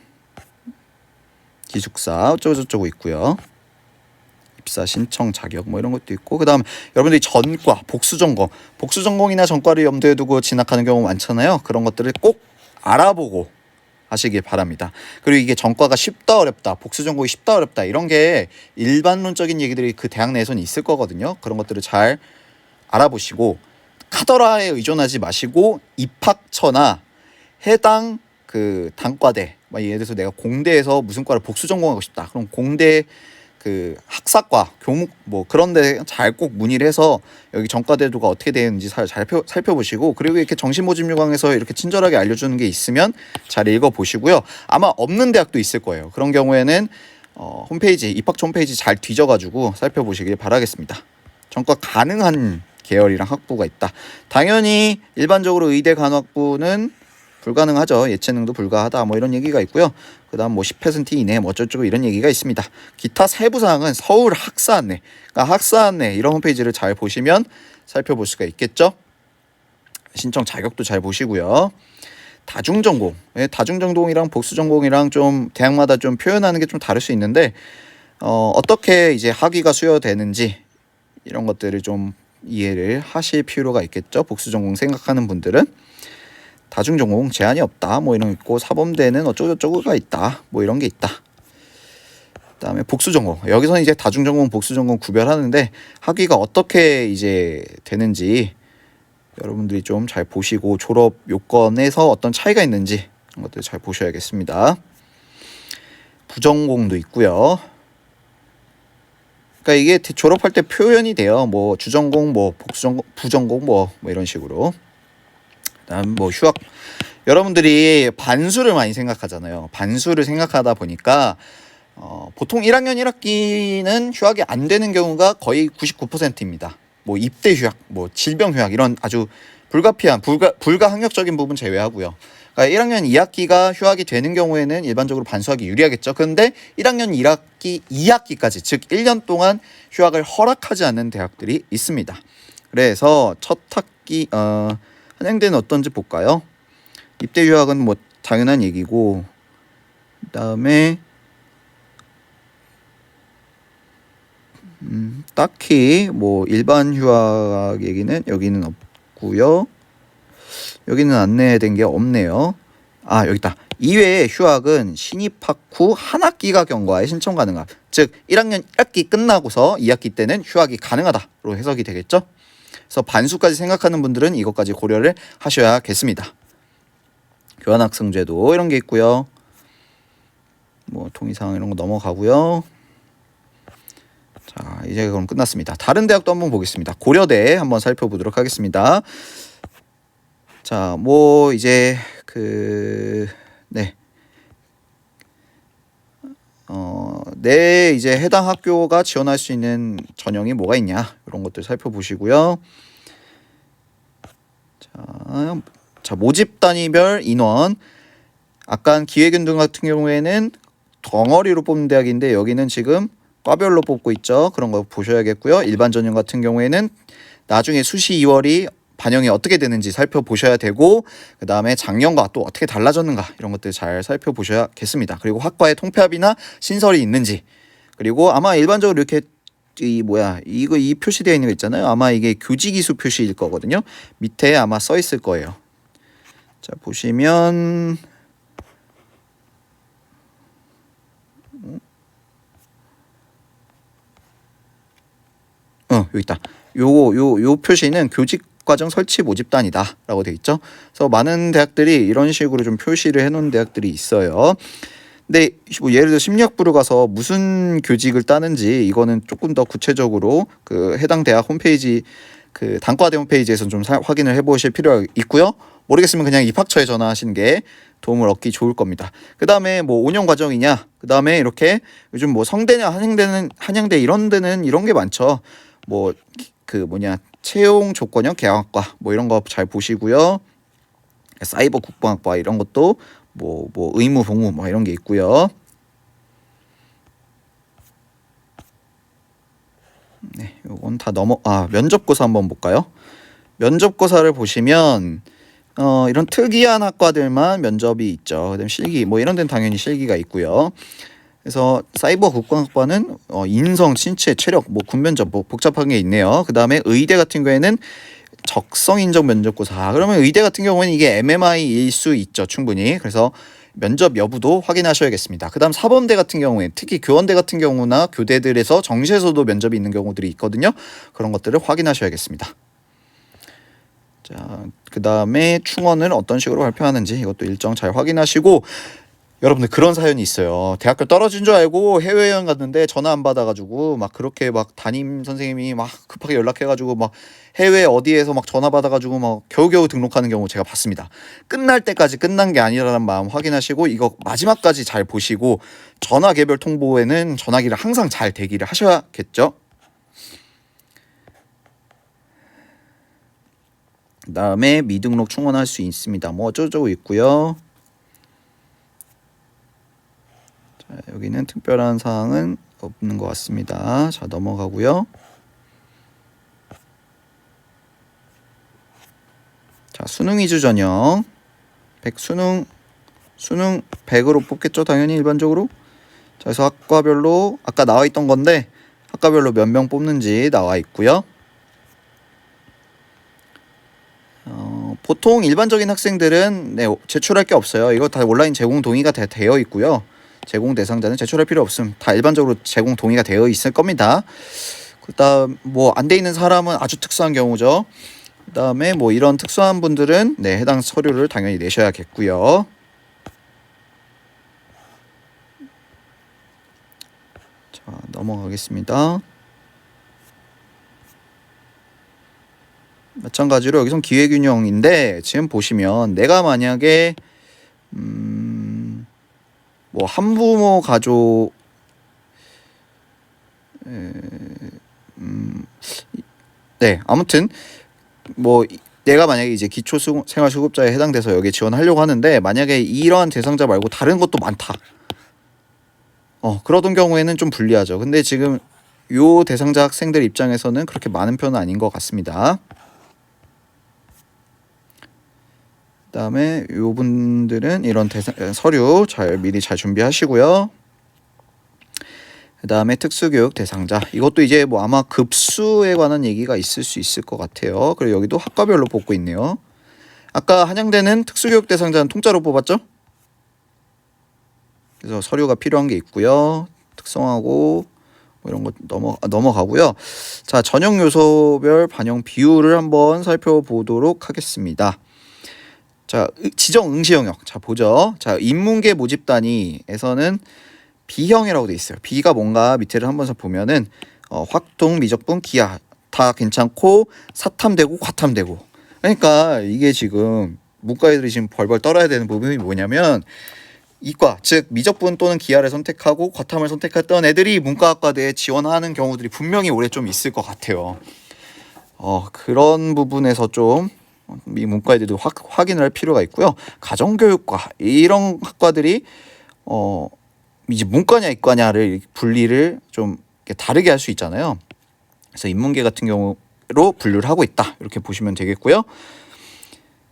기숙사 어쩌고저쩌고 있고요. 입사 신청 자격 뭐 이런 것도 있고, 그 다음 여러분들이 전과, 복수전공이나 전과를 염두에 두고 진학하는 경우 많잖아요. 그런 것들을 꼭 알아보고 하시길 바랍니다. 그리고 이게 전과가 쉽다 어렵다, 복수전공이 쉽다 어렵다 이런 게 일반론적인 얘기들이 그 대학 내에서는 있을 거거든요. 그런 것들을 잘 알아보시고 카더라에 의존하지 마시고 입학처나 해당 그 단과대, 예를 들어서 내가 공대에서 무슨 과를 복수 전공하고 싶다. 그럼 공대 그 학사과, 교목 뭐 그런데 잘 꼭 문의를 해서 여기 전과대도가 어떻게 되는지 잘 살펴보시고, 그리고 이렇게 정신모집요강에서 이렇게 친절하게 알려주는 게 있으면 잘 읽어보시고요. 아마 없는 대학도 있을 거예요. 그런 경우에는 홈페이지, 입학처 홈페이지 잘 뒤져가지고 살펴보시길 바라겠습니다. 전과 가능한 계열이랑 학부가 있다. 당연히 일반적으로 의대 간호학부는 불가능하죠. 예체능도 불가하다 뭐 이런 얘기가 있고요. 그 다음 뭐 10% 이내 뭐 어쩌고 이런 얘기가 있습니다. 기타 세부사항은 서울 학사 안내, 그러니까 학사 안내 이런 홈페이지를 잘 보시면 살펴볼 수가 있겠죠. 신청 자격도 잘 보시고요. 다중전공, 다중전공이랑 복수전공이랑 좀 대학마다 좀 표현하는 게 좀 다를 수 있는데 어떻게 이제 학위가 수여되는지 이런 것들을 좀 이해를 하실 필요가 있겠죠. 복수전공 생각하는 분들은. 다중전공 제한이 없다 뭐 이런 거 있고, 사범대는 어쩌고저쩌고가 있다 뭐 이런 게 있다. 그다음에 복수전공, 여기서는 이제 다중전공 복수전공 구별하는데 학위가 어떻게 이제 되는지 여러분들이 좀 잘 보시고 졸업 요건에서 어떤 차이가 있는지 이런 것들 잘 보셔야겠습니다. 부전공도 있고요. 그러니까 이게 졸업할 때 표현이 돼요. 뭐 주전공, 뭐 복수전공, 부전공 뭐 이런 식으로. 그다음 뭐 휴학 여러분들이 반수를 많이 생각하잖아요. 반수를 생각하다 보니까 보통 1학년 1학기는 휴학이 안 되는 경우가 거의 99%입니다. 뭐 입대 휴학, 뭐 질병 휴학 이런 아주 불가항력적인 부분 제외하고요. 그러니까 1학년 2학기가 휴학이 되는 경우에는 일반적으로 반수하기 유리하겠죠. 그런데 1학년 1학기 2학기까지 즉 1년 동안 휴학을 허락하지 않는 대학들이 있습니다. 그래서 첫 학기 한양대는 어떤지 볼까요? 입대 휴학은 뭐 당연한 얘기고 그다음에 딱히 뭐 일반 휴학 얘기는 여기는 없고요. 여기는 안내된 게 없네요. 아, 여기 있다. 이외에 휴학은 신입학 후 한 학기가 경과에 신청 가능함. 즉 1학년 1학기 끝나고서 2학기 때는 휴학이 가능하다로 해석이 되겠죠. 그래서 반수까지 생각하는 분들은 이것까지 고려를 하셔야겠습니다. 교환학생제도 이런 게 있고요. 뭐 동의사항 이런 거 넘어가고요. 자, 이제 그럼 끝났습니다. 다른 대학도 한번 보겠습니다. 고려대 한번 살펴보도록 하겠습니다. 자, 뭐 이제 내 이제 해당 학교가 지원할 수 있는 전형이 뭐가 있냐 이런 것들 살펴보시고요. 자, 모집 단위별 인원. 아까 기획연등 같은 경우에는 덩어리로 뽑는 대학인데 여기는 지금 과별로 뽑고 있죠. 그런 거 보셔야겠고요. 일반 전형 같은 경우에는 나중에 수시 2월이 반영이 어떻게 되는지 살펴보셔야 되고 그 다음에 작년과 또 어떻게 달라졌는가 이런 것들 잘 살펴보셔야겠습니다. 그리고 학과의 통폐합이나 신설이 있는지 그리고 아마 일반적으로 이렇게 이 표시되어 있는 거 있잖아요. 아마 이게 교직이수 표시일 거거든요. 밑에 아마 써 있을 거예요. 자, 보시면 여기 있다. 요 표시는 교직 과정 설치 모집단이다라고 돼 있죠. 그래서 많은 대학들이 이런 식으로 좀 표시를 해놓은 대학들이 있어요. 근데 뭐 예를 들어 심리학부로 가서 무슨 교직을 따는지 이거는 조금 더 구체적으로 그 해당 대학 홈페이지 그 단과대 홈페이지에서 좀 확인을 해보실 필요가 있고요. 모르겠으면 그냥 입학처에 전화하시는 게 도움을 얻기 좋을 겁니다. 그 다음에 뭐 5년 과정이냐, 그 다음에 이렇게 요즘 뭐 성대냐 한양대 이런 데는 이런 게 많죠. 뭐 채용 조건형 계약학과 뭐 이런 거 잘 보시고요. 사이버 국방학과 이런 것도 뭐 의무 복무 뭐 이런 게 있고요. 네, 요건 다 면접고사 한번 볼까요? 면접고사를 보시면 이런 특이한 학과들만 면접이 있죠. 그다음 실기 뭐 이런 데는 당연히 실기가 있고요. 그래서 사이버 국방학과는 인성, 신체, 체력, 뭐 군면접 뭐 복잡한 게 있네요. 그 다음에 의대 같은 경우에는 적성 인정 면접고사. 그러면 의대 같은 경우에는 이게 MMI일 수 있죠, 충분히. 그래서 면접 여부도 확인하셔야겠습니다. 그 다음 사범대 같은 경우에 특히 교원대 같은 경우나 교대들에서 정시에서도 면접이 있는 경우들이 있거든요. 그런 것들을 확인하셔야겠습니다. 자, 그 다음에 충원을 어떤 식으로 발표하는지 이것도 일정 잘 확인하시고 여러분들 그런 사연이 있어요. 대학교 떨어진 줄 알고 해외여행 갔는데 전화 안 받아가지고 막 그렇게 막 담임 선생님이 막 급하게 연락해가지고 막 해외 어디에서 막 전화 받아가지고 막 겨우겨우 등록하는 경우 제가 봤습니다. 끝날 때까지 끝난 게 아니라는 마음 확인하시고 이거 마지막까지 잘 보시고 전화 개별 통보에는 전화기를 항상 잘 대기를 하셔야겠죠. 그 다음에 미등록 충원할 수 있습니다. 뭐 어쩌고저쩌고 있고요. 여기는 특별한 사항은 없는 것 같습니다. 자, 넘어가고요. 자, 수능 위주 전형 100 수능 100으로 뽑겠죠. 당연히 일반적으로. 자, 그래서 학과별로 아까 나와 있던 건데 학과별로 몇 명 뽑는지 나와 있고요. 보통 일반적인 학생들은 제출할 게 없어요. 이거 다 온라인 제공 동의가 되어 있고요. 제공 대상자는 제출할 필요 없음. 다 일반적으로 제공 동의가 되어 있을 겁니다. 그다음 뭐 안 돼 있는 사람은 아주 특수한 경우죠. 그다음에 뭐 이런 특수한 분들은 해당 서류를 당연히 내셔야겠고요. 자, 넘어가겠습니다. 마찬가지로 여기선 기회균형인데 지금 보시면 내가 만약에 뭐 한부모 가족 네, 아무튼 뭐 내가 만약에 이제 기초생활수급자에 해당돼서 여기에 지원하려고 하는데 만약에 이러한 대상자 말고 다른 것도 많다. 그러던 경우에는 좀 불리하죠. 근데 지금 요 대상자 학생들 입장에서는 그렇게 많은 편은 아닌 것 같습니다. 그다음에 요 분들은 이런 서류 미리 잘 준비하시고요. 그다음에 특수교육 대상자, 이것도 이제 뭐 아마 급수에 관한 얘기가 있을 수 있을 것 같아요. 그리고 여기도 학과별로 뽑고 있네요. 아까 한양대는 특수교육 대상자는 통짜로 뽑았죠? 그래서 서류가 필요한 게 있고요. 특성하고 뭐 이런 거 넘어가고요. 자, 전형 요소별 반영 비율을 한번 살펴보도록 하겠습니다. 자, 지정 응시 영역. 자, 보죠. 자, 인문계 모집 단위에서는 B형이라고 돼 있어요. B가 뭔가 밑에를 한번 보면은 확통, 미적분, 기하 다 괜찮고 사탐되고 과탐되고. 그러니까 이게 지금 문과 애들이 지금 벌벌 떨어야 되는 부분이 뭐냐면 이과, 즉 미적분 또는 기하를 선택하고 과탐을 선택했던 애들이 문과학과대에 지원하는 경우들이 분명히 올해 좀 있을 것 같아요. 그런 부분에서 좀 이 문과 애들도 확인을 할 필요가 있고요. 가정교육과 이런 학과들이 이제 문과냐 이과냐를 분리를 좀 다르게 할 수 있잖아요. 그래서 인문계 같은 경우로 분류를 하고 있다, 이렇게 보시면 되겠고요.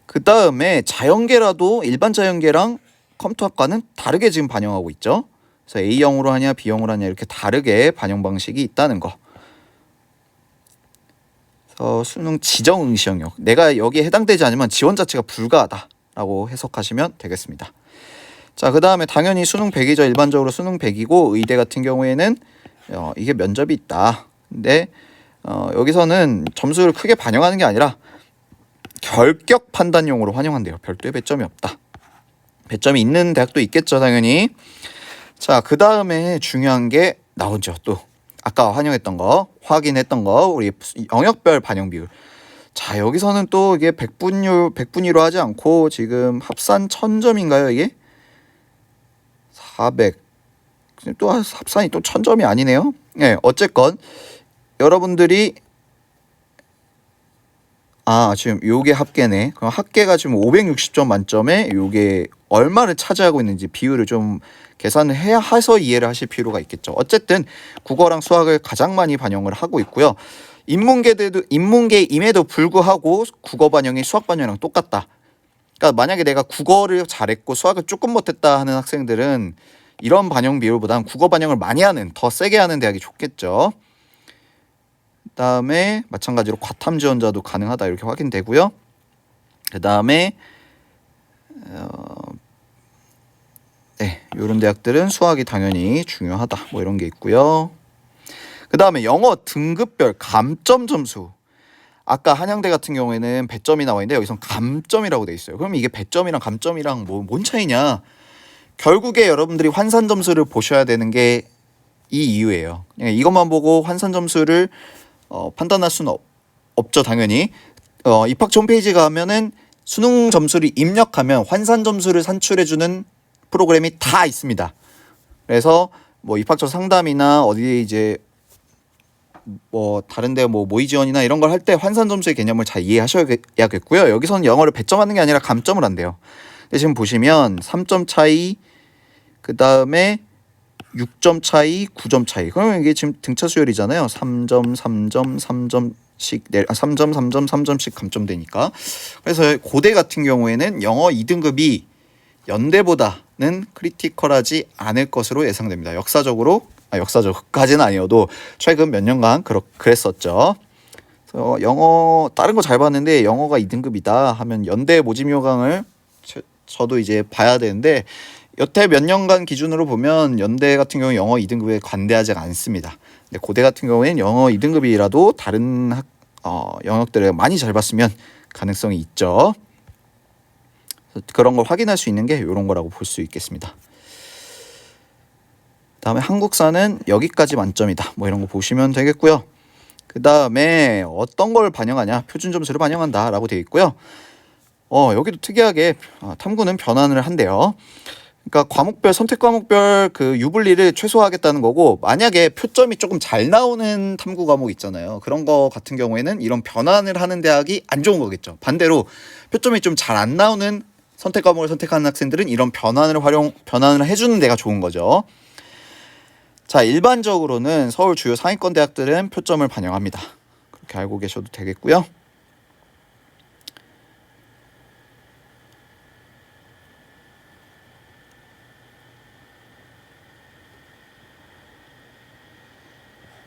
그 다음에 자연계라도 일반 자연계랑 컴퓨터학과는 다르게 지금 반영하고 있죠. 그래서 A형으로 하냐 B형으로 하냐 이렇게 다르게 반영 방식이 있다는 거. 그래서 수능 지정 응시 영역, 내가 여기에 해당되지 않으면 지원 자체가 불가하다라고 해석하시면 되겠습니다. 자, 그 다음에 당연히 수능 100이죠. 일반적으로 수능 100이고 의대 같은 경우에는 이게 면접이 있다. 근데 여기서는 점수를 크게 반영하는 게 아니라 결격 판단용으로 환영한대요. 별도의 배점이 없다. 배점이 있는 대학도 있겠죠, 당연히. 자, 그 다음에 중요한 게 나오죠. 또 아까 환영했던 거, 확인했던 거, 우리 영역별 반영 비율. 자, 여기서는 또 이게 100분위로 하지 않고 지금 합산 1000점인가요, 이게? 400. 또 합산이 또 1000점이 아니네요. 네, 어쨌건 여러분들이 지금 요게 합계네. 그럼 합계가 지금 560점 만점에 요게 얼마를 차지하고 있는지 비율을 좀 계산을 해서 이해를 하실 필요가 있겠죠. 어쨌든 국어랑 수학을 가장 많이 반영을 하고 있고요. 인문계임에도 불구하고 국어 반영이 수학 반영이랑 똑같다. 그러니까 만약에 내가 국어를 잘했고 수학을 조금 못했다 하는 학생들은 이런 반영 비율보다는 국어 반영을 많이 하는, 더 세게 하는 대학이 좋겠죠. 그다음에 마찬가지로 과탐 지원자도 가능하다, 이렇게 확인되고요. 그다음에 이런 대학들은 수학이 당연히 중요하다, 뭐 이런 게 있고요. 그다음에 영어 등급별 감점 점수. 아까 한양대 같은 경우에는 배점이 나와 있는데 여기선 감점이라고 돼 있어요. 그럼 이게 배점이랑 감점이랑 뭔 차이냐? 결국에 여러분들이 환산 점수를 보셔야 되는 게 이 이유예요. 이것만 보고 환산 점수를 판단할 수는 없죠, 당연히. 입학처 홈페이지 가면은 수능 점수를 입력하면 환산 점수를 산출해주는 프로그램이 다 있습니다. 그래서 뭐 입학처 상담이나 어디 이제 뭐 다른데 뭐 모의 지원이나 이런 걸 할 때 환산 점수의 개념을 잘 이해하셔야겠고요. 여기서는 영어를 배점하는 게 아니라 감점을 한대요. 근데 지금 보시면 3점 차이, 그 다음에 6점 차이, 9점 차이. 그러면 이게 지금 등차 수열이잖아요. 3점, 3점, 3점씩 3점, 3점, 3점씩 감점되니까. 그래서 고대 같은 경우에는 영어 2등급이 연대보다는 크리티컬하지 않을 것으로 예상됩니다. 역사적까지는 아니어도 최근 몇 년간 그랬었죠. 그래서 영어 다른 거 잘 봤는데 영어가 2등급이다 하면 연대 모집 요강을 저도 이제 봐야 되는데 여태 몇 년간 기준으로 보면 연대 같은 경우 영어 2등급에 관대하지 않습니다. 근데 고대 같은 경우에는 영어 2등급이라도 다른 영역들을 많이 잘 봤으면 가능성이 있죠. 그런 걸 확인할 수 있는 게 이런 거라고 볼 수 있겠습니다. 다음에 한국사는 여기까지 만점이다, 뭐 이런 거 보시면 되겠고요. 그 다음에 어떤 걸 반영하냐, 표준 점수를 반영한다 라고 되어 있고요. 여기도 특이하게 탐구는 변환을 한대요. 그러니까 과목별, 선택 과목별 그 유불리를 최소화하겠다는 거고, 만약에 표점이 조금 잘 나오는 탐구 과목 있잖아요. 그런 거 같은 경우에는 이런 변환을 하는 대학이 안 좋은 거겠죠. 반대로 표점이 좀 잘 안 나오는 선택 과목을 선택하는 학생들은 이런 변환을 해주는 데가 좋은 거죠. 자, 일반적으로는 서울 주요 상위권 대학들은 표점을 반영합니다. 그렇게 알고 계셔도 되겠고요.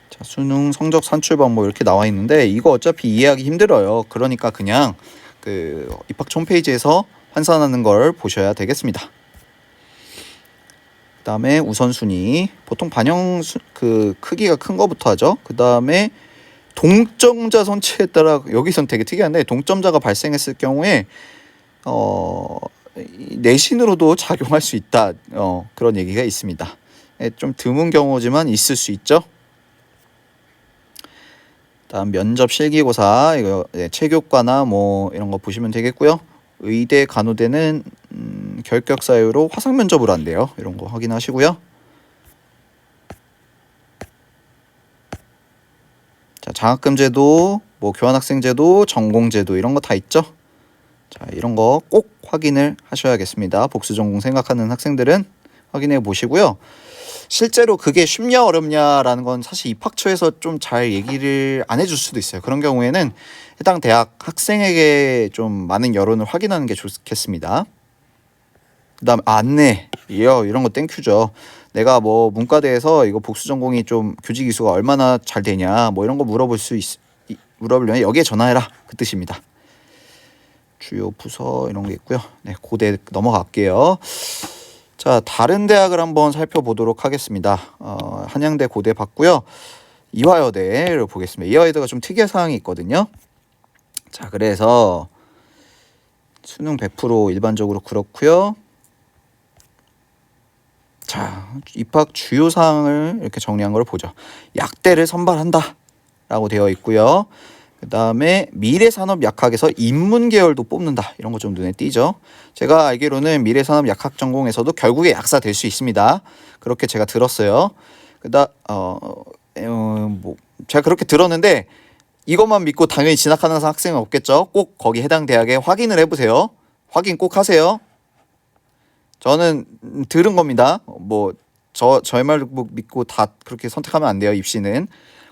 자, 수능 성적 산출 방법 이렇게 나와 있는데 이거 어차피 이해하기 힘들어요. 그러니까 그냥 그 입학처 홈페이지에서 환산하는 걸 보셔야 되겠습니다. 그 다음에 우선순위, 보통 반영 그 크기가 큰 거부터 하죠. 그 다음에 동점자 선치에 따라, 여기선 되게 특이한데 동점자가 발생했을 경우에 내신으로도 작용할 수 있다, 그런 얘기가 있습니다. 좀 드문 경우지만 있을 수 있죠. 다음 면접 실기고사, 이거 체교과나 뭐 이런 거 보시면 되겠고요. 의대 간호대는 결격 사유로 화상 면접으로 한대요. 이런 거 확인하시고요. 자, 장학금제도, 뭐 교환학생제도, 전공제도 이런 거 다 있죠. 자, 이런 거 꼭 확인을 하셔야겠습니다. 복수 전공 생각하는 학생들은 확인해 보시고요. 실제로 그게 쉽냐 어렵냐라는 건 사실 입학처에서 좀 잘 얘기를 안 해줄 수도 있어요. 그런 경우에는 해당 대학 학생에게 좀 많은 여론을 확인하는 게 좋겠습니다. 그 다음 안내, 이런 거 땡큐죠. 내가 뭐 문과대에서 이거 복수 전공이 좀 교직 이수가 얼마나 잘 되냐, 뭐 이런 거 물어보려면 여기에 전화해라, 그 뜻입니다. 주요 부서 이런 게 있고요. 네, 고대 넘어갈게요. 자, 다른 대학을 한번 살펴보도록 하겠습니다. 한양대, 고대 봤고요. 이화여대를 보겠습니다. 이화여대가 좀 특이한 사항이 있거든요. 자, 그래서 수능 100% 일반적으로 그렇고요. 자, 입학 주요 사항을 이렇게 정리한 걸 보죠. 약대를 선발한다 라고 되어 있고요. 그 다음에 미래산업약학에서 인문계열도 뽑는다, 이런 거 좀 눈에 띄죠. 제가 알기로는 미래산업약학 전공에서도 결국에 약사 될 수 있습니다. 그렇게 제가 들었어요. 제가 그렇게 들었는데 이것만 믿고 당연히 진학하는 학생은 없겠죠. 꼭 거기 해당 대학에 확인을 해보세요. 확인 꼭 하세요. 저는 들은 겁니다. 저의 말 믿고 다 그렇게 선택하면 안 돼요. 입시는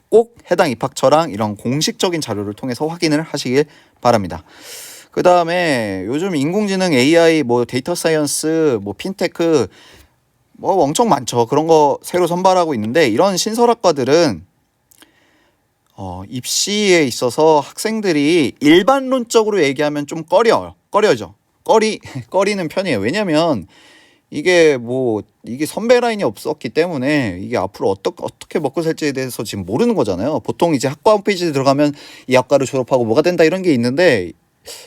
꼭 해당 입학처랑 이런 공식적인 자료를 통해서 확인을 하시길 바랍니다. 그 다음에 요즘 인공지능, AI, 뭐 데이터 사이언스, 뭐 핀테크, 뭐 엄청 많죠. 그런 거 새로 선발하고 있는데 이런 신설학과들은 입시에 있어서 학생들이 일반론적으로 얘기하면 좀 꺼려져. 꺼리는 편이에요. 왜냐면 이게 선배 라인이 없었기 때문에 이게 앞으로 어떻게 먹고 살지에 대해서 지금 모르는 거잖아요. 보통 이제 학과 홈페이지에 들어가면 이 학과를 졸업하고 뭐가 된다 이런 게 있는데,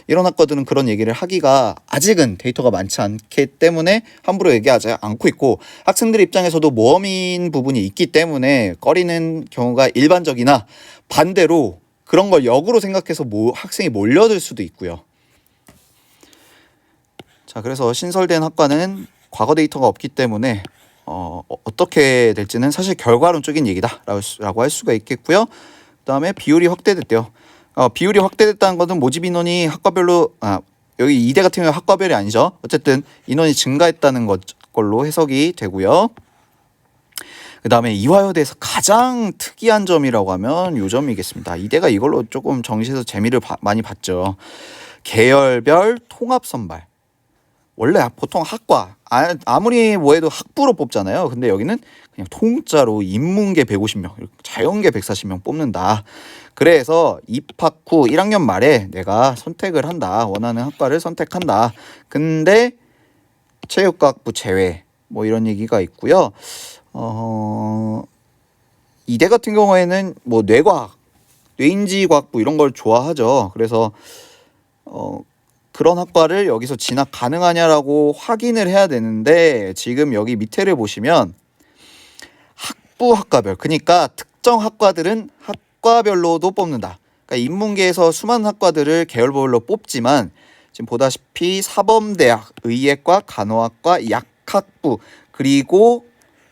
이런 학과들은 그런 얘기를 하기가 아직은 데이터가 많지 않기 때문에 함부로 얘기하지 않고 있고, 학생들 입장에서도 모험인 부분이 있기 때문에 꺼리는 경우가 일반적이나, 반대로 그런 걸 역으로 생각해서 학생이 몰려들 수도 있고요. 자, 그래서 신설된 학과는 과거 데이터가 없기 때문에 어떻게 될지는 사실 결과론적인 얘기다라고 할 수가 있겠고요. 그다음에 비율이 확대됐대요. 비율이 확대됐다는 것은 모집 인원이 학과별로, 여기 이대 같은 경우는 학과별이 아니죠. 어쨌든 인원이 증가했다는 걸로 해석이 되고요. 그 다음에 이화여대에서 가장 특이한 점이라고 하면 요 점이겠습니다. 이대가 이걸로 조금 정시에서 재미를 많이 봤죠. 계열별 통합 선발. 원래 보통 학과 아무리 뭐해도 학부로 뽑잖아요. 근데 여기는 그냥 통짜로 인문계 150명, 자연계 140명 뽑는다. 그래서 입학 후 1학년 말에 내가 선택을 한다. 원하는 학과를 선택한다. 근데 체육과학부 제외, 뭐 이런 얘기가 있고요. 이대 같은 경우에는 뭐 뇌과학, 뇌인지과학부 이런 걸 좋아하죠. 그래서 그런 학과를 여기서 진학 가능하냐라고 확인을 해야 되는데, 지금 여기 밑에를 보시면 학부 학과별, 그러니까 특정 학과들은 학과별로도 뽑는다. 그러니까 인문계에서 수많은 학과들을 계열별로 뽑지만 지금 보다시피 사범대학, 의예과, 간호학과, 약학부 그리고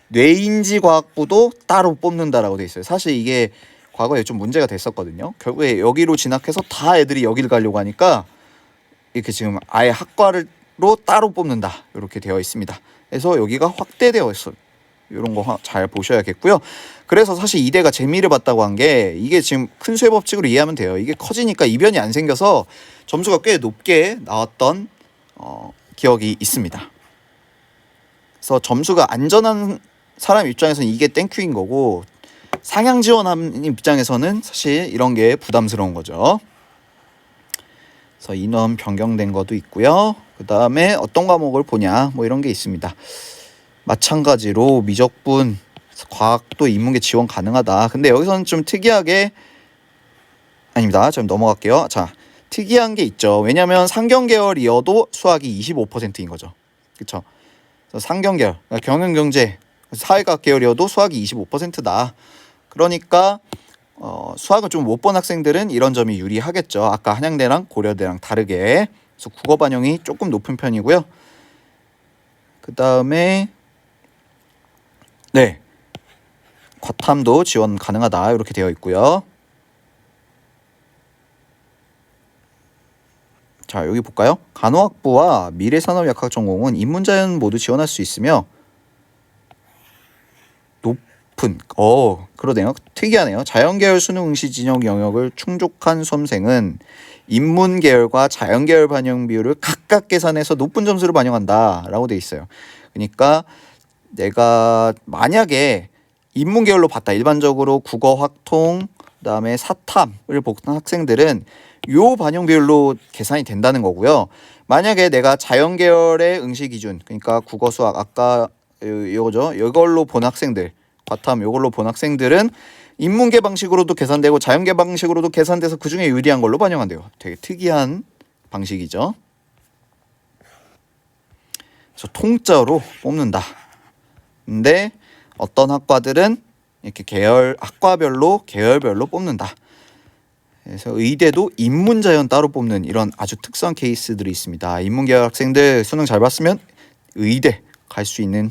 뇌인지과학부도 따로 뽑는다라고 돼 있어요. 사실 이게 과거에 좀 문제가 됐었거든요. 결국에 여기로 진학해서 다 애들이 여기를 가려고 하니까 이렇게 지금 아예 학과로 따로 뽑는다 이렇게 되어 있습니다. 그래서 여기가 확대되어 있어요. 이런 거 잘 보셔야겠고요. 그래서 사실 이대가 재미를 봤다고 한 게 이게 지금 큰 수의 법칙으로 이해하면 돼요. 이게 커지니까 이변이 안 생겨서 점수가 꽤 높게 나왔던 기억이 있습니다. 그래서 점수가 안전한 사람 입장에서는 이게 땡큐인 거고 상향 지원하는 입장에서는 사실 이런 게 부담스러운 거죠. 그래서 인원 변경된 것도 있고요. 그 다음에 어떤 과목을 보냐 뭐 이런 게 있습니다. 마찬가지로 미적분, 과학도 인문계 지원 가능하다. 근데 여기서는 좀 특이하게 아닙니다. 좀 넘어갈게요. 자, 특이한 게 있죠. 왜냐하면 상경 계열이어도 수학이 25%인 거죠. 그렇죠? 상경 계열, 그러니까 경영경제, 사회과학 계열이어도 수학이 25%다. 그러니까 수학을 좀 못 본 학생들은 이런 점이 유리하겠죠. 아까 한양대랑 고려대랑 다르게. 그래서 국어 반영이 조금 높은 편이고요. 그 다음에 네, 과탐도 지원 가능하다 이렇게 되어 있고요. 자, 여기 볼까요? 간호학부와 미래산업약학 전공은 인문자연 모두 지원할 수 있으며 높은 그러네요. 특이하네요. 자연계열 수능 응시 진영 영역을 충족한 수험생은 인문계열과 자연계열 반영 비율을 각각 계산해서 높은 점수를 반영한다 라고 돼 있어요. 그러니까 내가 만약에 인문계열로 봤다. 일반적으로 국어, 확통, 그다음에 사탐을 보는 학생들은 요 반영 비율로 계산이 된다는 거고요. 만약에 내가 자연계열의 응시 기준, 그러니까 국어, 수학 아까 이거죠. 이걸로 본 학생들, 과탐 이걸로 본 학생들은 인문계 방식으로도 계산되고 자연계 방식으로도 계산돼서 그중에 유리한 걸로 반영한대요. 되게 특이한 방식이죠. 그래서 통짜로 뽑는다. 근데 어떤 학과들은 이렇게 계열별로 뽑는다. 그래서 의대도 인문자연 따로 뽑는 이런 아주 특수한 케이스들이 있습니다. 인문계열 학생들 수능 잘 봤으면 의대 갈 수 있는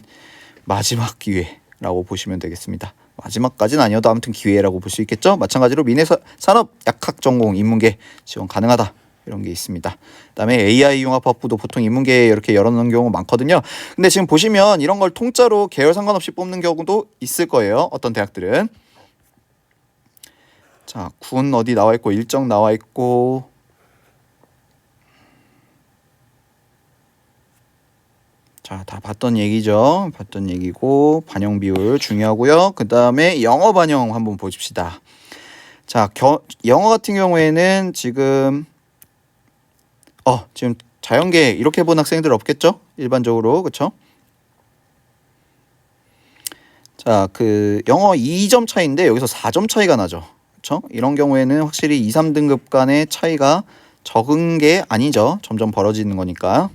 마지막 기회라고 보시면 되겠습니다. 마지막까지는 아니어도 아무튼 기회라고 볼 수 있겠죠. 마찬가지로 미래산업약학 전공 인문계 지원 가능하다. 이런 게 있습니다. 그다음에 AI 융합학부도 보통 인문계에 이렇게 열어놓는 경우가 많거든요. 근데 지금 보시면 이런 걸 통짜로 계열 상관없이 뽑는 경우도 있을 거예요. 어떤 대학들은. 자, 군 어디 나와 있고 일정 나와 있고 자, 다 봤던 얘기죠. 봤던 얘기고 반영 비율 중요하고요. 그다음에 영어 반영 한번 보십시다. 자, 영어 같은 경우에는 지금 자연계 이렇게 본 학생들 없겠죠? 일반적으로. 그렇죠? 자, 그 영어 2점 차이인데 여기서 4점 차이가 나죠. 그렇죠? 이런 경우에는 확실히 2, 3등급 간의 차이가 적은 게 아니죠. 점점 벌어지는 거니까.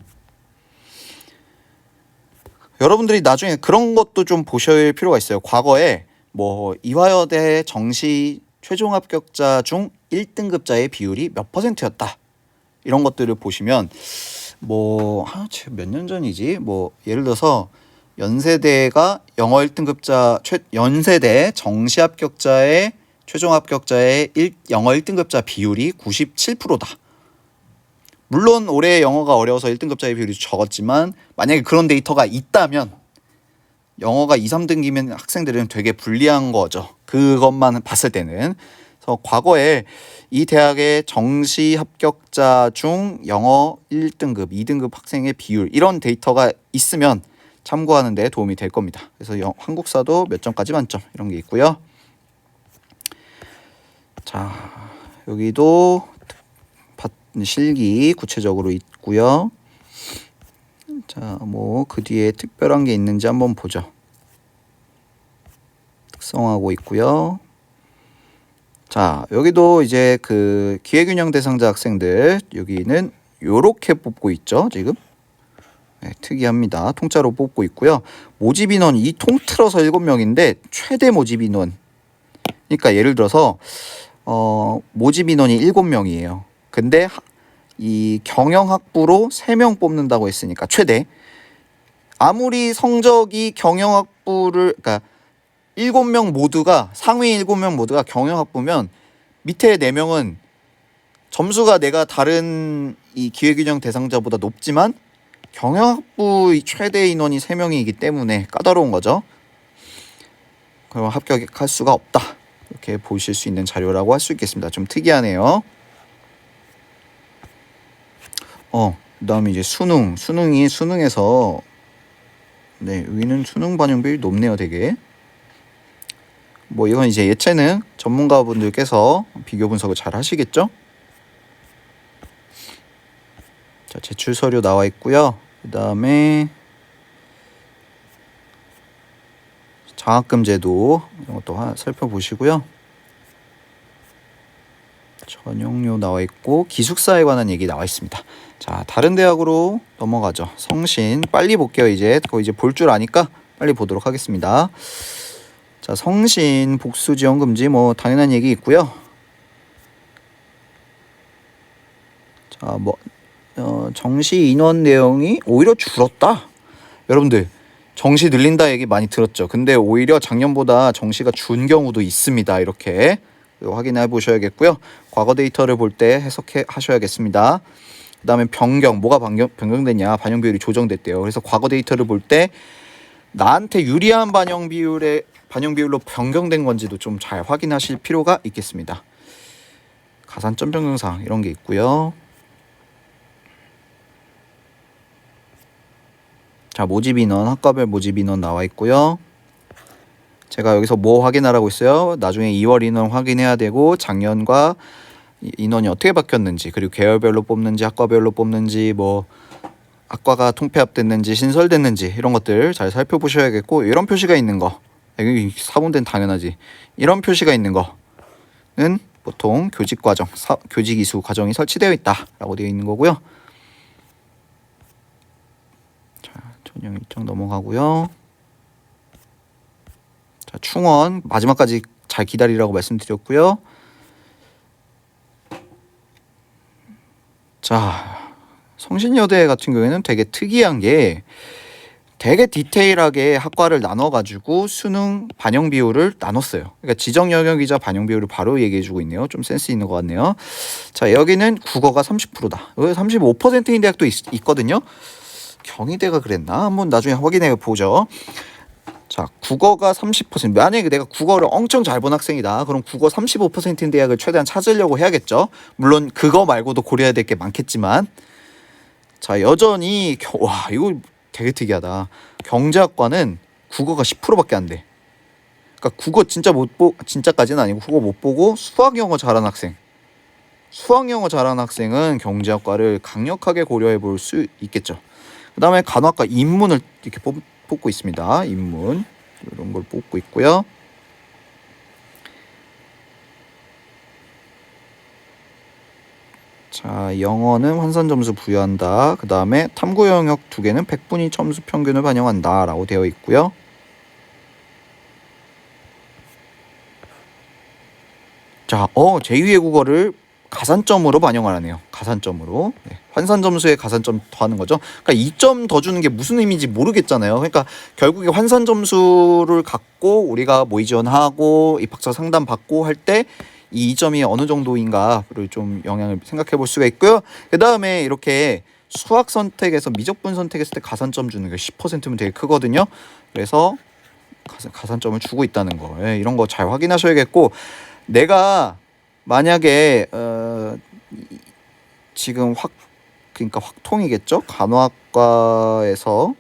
여러분들이 나중에 그런 것도 좀 보실 필요가 있어요. 과거에 뭐 이화여대 정시 최종 합격자 중 1등급자의 비율이 몇 %였다. 이런 것들을 보시면 몇 년 전이지? 뭐 예를 들어서 연세대가 영어 1등급자 연세대 정시 합격자의 최종 합격자의 영어 1등급자 비율이 97%다. 물론 올해 영어가 어려워서 1등급자의 비율이 적었지만 만약에 그런 데이터가 있다면 영어가 2, 3등이면 학생들은 되게 불리한 거죠. 그것만 봤을 때는. 그래서 과거에 이 대학의 정시 합격자 중 영어 1등급, 2등급 학생의 비율 이런 데이터가 있으면 참고하는 데 도움이 될 겁니다. 그래서 한국사도 몇 점까지 만점 이런 게 있고요. 자, 여기도 실기 구체적으로 있고요. 자, 그 뒤에 특별한 게 있는지 한번 보죠. 특성화하고 있고요. 자, 여기도 이제 그 기회균형 대상자 학생들 여기는 요렇게 뽑고 있죠. 지금 특이합니다. 통짜로 뽑고 있고요. 모집 인원 이 통틀어서 7명인데 최대 모집 인원 그러니까 예를 들어서 모집 인원이 7명이에요. 근데 이 경영학부로 3명 뽑는다고 했으니까 최대 아무리 성적이 경영학부를 그러니까 7명 모두가 상위 7명 모두가 경영학부면 밑에 4명은 점수가 내가 다른 이 기회균형 대상자보다 높지만 경영학부 최대 인원이 3명이기 때문에 까다로운 거죠. 그럼 합격할 수가 없다. 이렇게 보실 수 있는 자료라고 할 수 있겠습니다. 좀 특이하네요. 그다음에 이제 수능에서 네, 여기는 수능 반영 비율이 높네요, 되게. 뭐 이건 이제 예체능 전문가분들께서 비교 분석을 잘 하시겠죠? 자, 제출 서류 나와 있고요. 그다음에 장학금 제도 이런 것도 살펴보시고요. 전용료 나와 있고 기숙사에 관한 얘기 나와 있습니다. 자, 다른 대학으로 넘어가죠. 성신 빨리 볼게요. 이제 그거 이제 볼 줄 아니까 빨리 보도록 하겠습니다. 자, 성신 복수 지원 금지 뭐 당연한 얘기 있고요. 자, 뭐 정시 인원 내용이 오히려 줄었다. 여러분들 정시 늘린다 얘기 많이 들었죠. 근데 오히려 작년보다 정시가 준 경우도 있습니다. 이렇게 확인해 보셔야겠고요. 과거 데이터를 볼 때 해석해 하셔야겠습니다. 그 다음에 변경, 뭐가 변경됐냐, 반영 비율이 조정됐대요. 그래서 과거 데이터를 볼 때 나한테 유리한 반영 비율로 변경된 건지도 좀 잘 확인하실 필요가 있겠습니다. 가산점 변경사항 이런 게 있고요. 자, 모집 인원, 학과별 모집 인원 나와 있고요. 제가 여기서 뭐 확인하라고 있어요? 나중에 2월 인원 확인해야 되고 작년과 인원이 어떻게 바뀌었는지, 그리고 계열별로 뽑는지 학과별로 뽑는지, 뭐 학과가 통폐합됐는지 신설됐는지 이런 것들 잘 살펴보셔야겠고, 이런 표시가 있는 거, 여기 사본대는 당연하지. 이런 표시가 있는 거는 보통 교직 과정, 교직 이수 과정이 설치되어 있다라고 되어 있는 거고요. 자, 전형 일정 넘어가고요. 자, 충원 마지막까지 잘 기다리라고 말씀드렸고요. 자, 성신여대 같은 경우에는 되게 특이한 게 되게 디테일하게 학과를 나눠가지고 수능 반영 비율을 나눴어요. 그러니까 지정 영역이자 반영 비율을 바로 얘기해주고 있네요. 좀 센스 있는 것 같네요. 자, 여기는 국어가 30%다. 여기 35%인 대학도 있거든요. 경희대가 그랬나? 한번 나중에 확인해 보죠. 자, 국어가 30%. 만약에 내가 국어를 엄청 잘 본 학생이다. 그럼 국어 35%인 대학을 최대한 찾으려고 해야겠죠. 물론 그거 말고도 고려해야 될 게 많겠지만, 자, 여전히 와, 이거 되게 특이하다. 경제학과는 국어가 10%밖에 안 돼. 그러니까 국어 진짜 진짜까지는 아니고 국어 못 보고 수학 영어 잘하는 학생은 경제학과를 강력하게 고려해 볼 수 있겠죠. 그다음에 간호학과 인문을 이렇게 뽑고 있습니다. 인문 이런 걸 뽑고 있고요. 자, 영어는 환산 점수 부여한다. 그 다음에 탐구 영역 2개는 100분위 점수 평균을 반영한다 라고 되어 있고요. 자, 제2외 국어를 가산점으로 반영을 하네요. 가산점으로. 네, 환산 점수에 가산점 더하는 거죠. 그러니까 2점 더 주는 게 무슨 의미인지 모르겠잖아요. 그러니까 결국에 환산 점수를 갖고 우리가 모의 지원하고 입학처 상담 받고 할 때 이 2점이 어느 정도인가를 좀 영향을 생각해 볼 수가 있고요. 그 다음에 이렇게 수학 선택에서 미적분 선택했을 때 가산점 주는 게 10%면 되게 크거든요. 그래서 가산점을 주고 있다는 거, 이런 거 잘 확인하셔야겠고, 내가 만약에 지금 그러니까 확통이겠죠. 간호학과에서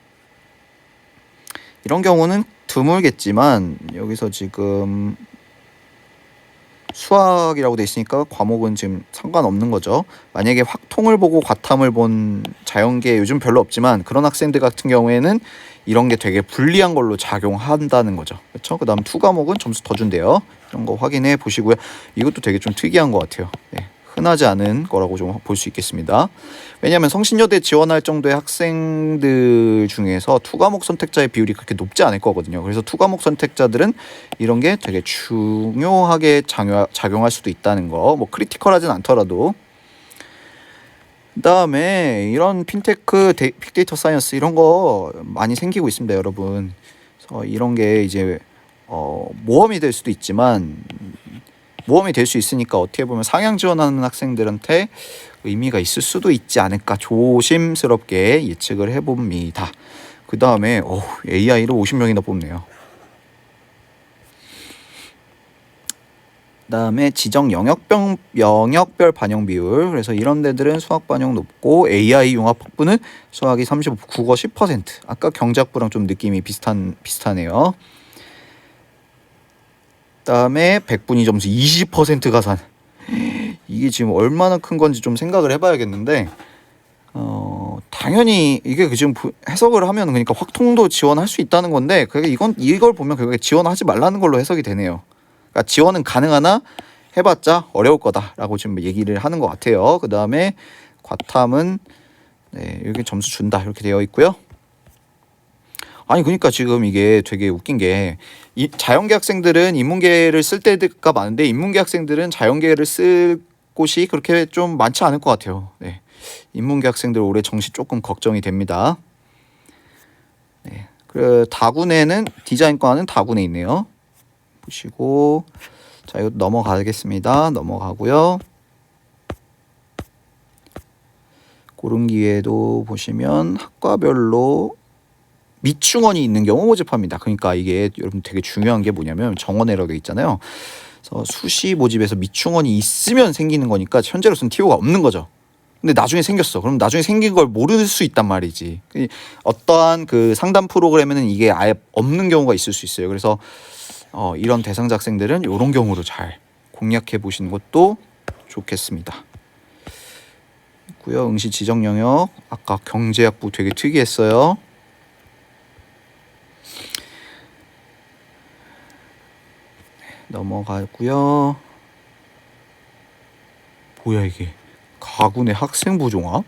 이런 경우는 드물겠지만 여기서 지금 수학이라고 돼 있으니까 과목은 지금 상관없는 거죠. 만약에 확통을 보고 과탐을 본 자연계 요즘 별로 없지만 그런 학생들 같은 경우에는 이런 게 되게 불리한 걸로 작용한다는 거죠. 그렇죠? 그다음 2과목은 점수 더 준대요. 이런 거 확인해 보시고요. 이것도 되게 좀 특이한 것 같아요. 네. 흔하지 않은 거라고 좀 볼 수 있겠습니다. 왜냐하면 성신여대 지원할 정도의 학생들 중에서 투과목 선택자의 비율이 그렇게 높지 않을 거거든요. 그래서 투과목 선택자들은 이런 게 되게 중요하게 작용할 수도 있다는 거. 뭐 크리티컬하진 않더라도. 그다음에 이런 핀테크, 빅데이터 사이언스 이런 거 많이 생기고 있습니다, 여러분. 그래서 이런 게 이제 모험이 될 수도 있지만 모험이 될 수 있으니까 어떻게 보면 상향 지원하는 학생들한테 의미가 있을 수도 있지 않을까 조심스럽게 예측을 해봅니다. 그 다음에 AI를 50명이나 뽑네요. 그 다음에 지정 영역별 반영 비율. 그래서 이런 데들은 수학 반영 높고 AI 융합 학부는 수학이 35, 국어 10%. 아까 경제학부랑 좀 느낌이 비슷하네요. 그 다음에 백분위 점수 20% 가산. 이게 지금 얼마나 큰 건지 좀 생각을 해봐야겠는데 당연히 이게 지금 해석을 하면 그러니까 확통도 지원할 수 있다는 건데 이걸 보면 결국에 지원하지 말라는 걸로 해석이 되네요. 그러니까 지원은 가능하나 해봤자 어려울 거다라고 지금 얘기를 하는 것 같아요. 그 다음에 과탐은 이렇게 점수 준다 이렇게 되어 있고요. 아니 그러니까 지금 이게 되게 웃긴 게 이 자연계 학생들은 인문계를 쓸 때가 많은데 인문계 학생들은 자연계를 쓸 곳이 그렇게 좀 많지 않을 것 같아요. 네. 인문계 학생들 올해 정시 조금 걱정이 됩니다. 네. 그 다군에는 디자인과는 다군에 있네요. 보시고 자 이거 넘어가겠습니다. 넘어가고요. 고른 기회도 보시면 학과별로 밑중원이 있는 경우 모집합니다. 그러니까 이게 여러분 되게 중요한 게 뭐냐면 정원에라고 돼 있잖아요. 그래서 수시 모집에서 밑중원이 있으면 생기는 거니까 현재로서는 TO가 없는 거죠. 근데 나중에 생겼어. 그럼 나중에 생긴 걸 모를 수 있단 말이지. 어떠한 그 상담 프로그램에는 이게 아예 없는 경우가 있을 수 있어요. 그래서 이런 대상자 학생들은 이런 경우로 잘 공략해 보시는 것도 좋겠습니다. 있고요. 응시 지정 영역 아까 경제학부 되게 특이했어요. 넘어가고요. 뭐야 이게? 가군의 학생부 종합?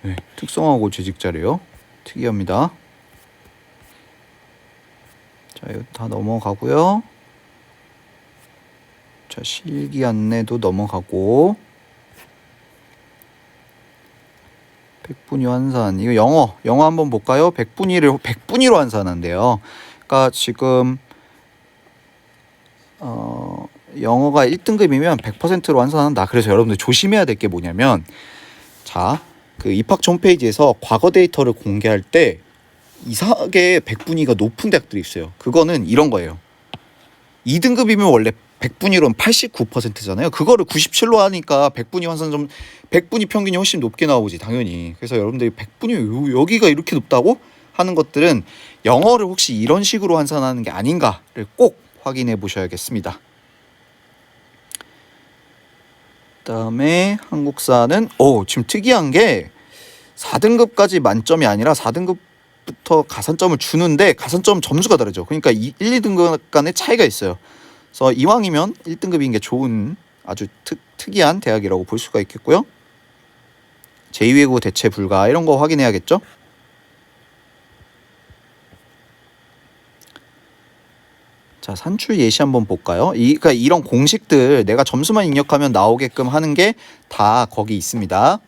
네, 특성화고 재직자래요. 특이합니다. 자, 이거 다 넘어가고요. 자, 실기 안내도 넘어가고. 백분위 환산. 이거 영어 한번 볼까요? 백분위로 환산한대요. 그러니까 지금 영어가 1등급이면 100%로 환산한다. 그래서 여러분들 조심해야 될 게 뭐냐면 자, 그 입학처 홈페이지에서 과거 데이터를 공개할 때 이상하게 백분위가 높은 대학들이 있어요. 그거는 이런 거예요. 2등급이면 원래 백분위로는 89%잖아요. 그거를 97로 하니까 백분위 환산 백분위 평균이 훨씬 높게 나오지 당연히. 그래서 여러분들이 백분위 여기가 이렇게 높다고 하는 것들은 영어를 혹시 이런 식으로 환산하는 게 아닌가를 꼭 확인해 보셔야겠습니다. 그다음에 한국사는 지금 특이한 게 4등급까지 만점이 아니라 4등급부터 가산점을 주는데 가산점 점수가 다르죠. 그러니까 1, 2등급 간의 차이가 있어요. 그래서 이왕이면 1등급인 게 좋은 아주 특이한 대학이라고 볼 수가 있겠고요. 제2외국어 대체 불가 이런 거 확인해야겠죠. 자, 산출 예시 한번 볼까요? 그러니까 이런 공식들 내가 점수만 입력하면 나오게끔 하는 게 다 거기 있습니다.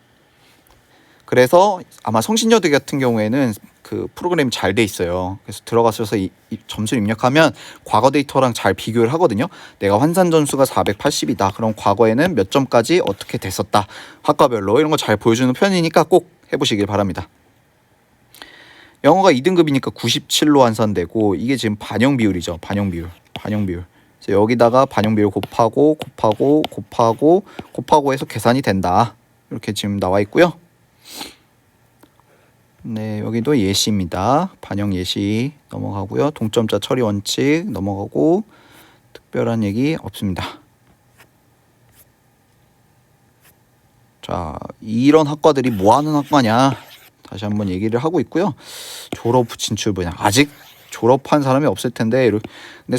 그래서 아마 성신여대 같은 경우에는 그 프로그램이 잘 돼 있어요. 그래서 들어가셔서 이 점수를 입력하면 과거 데이터랑 잘 비교를 하거든요. 내가 환산 점수가 480이다. 그럼 과거에는 몇 점까지 어떻게 됐었다. 학과별로 이런 거 잘 보여주는 편이니까 꼭 해보시길 바랍니다. 영어가 2등급이니까 97로 환산되고 이게 지금 반영 비율이죠. 반영 비율. 그래서 여기다가 반영 비율 곱하고 해서 계산이 된다. 이렇게 지금 나와 있고요. 네, 여기도 예시입니다. 반영 예시 넘어가고요. 동점자 처리 원칙 넘어가고 특별한 얘기 없습니다. 자, 이런 학과들이 뭐 하는 학과냐? 다시 한번 얘기를 하고 있고요. 졸업 진출 분야 아직 졸업한 사람이 없을 텐데. 근데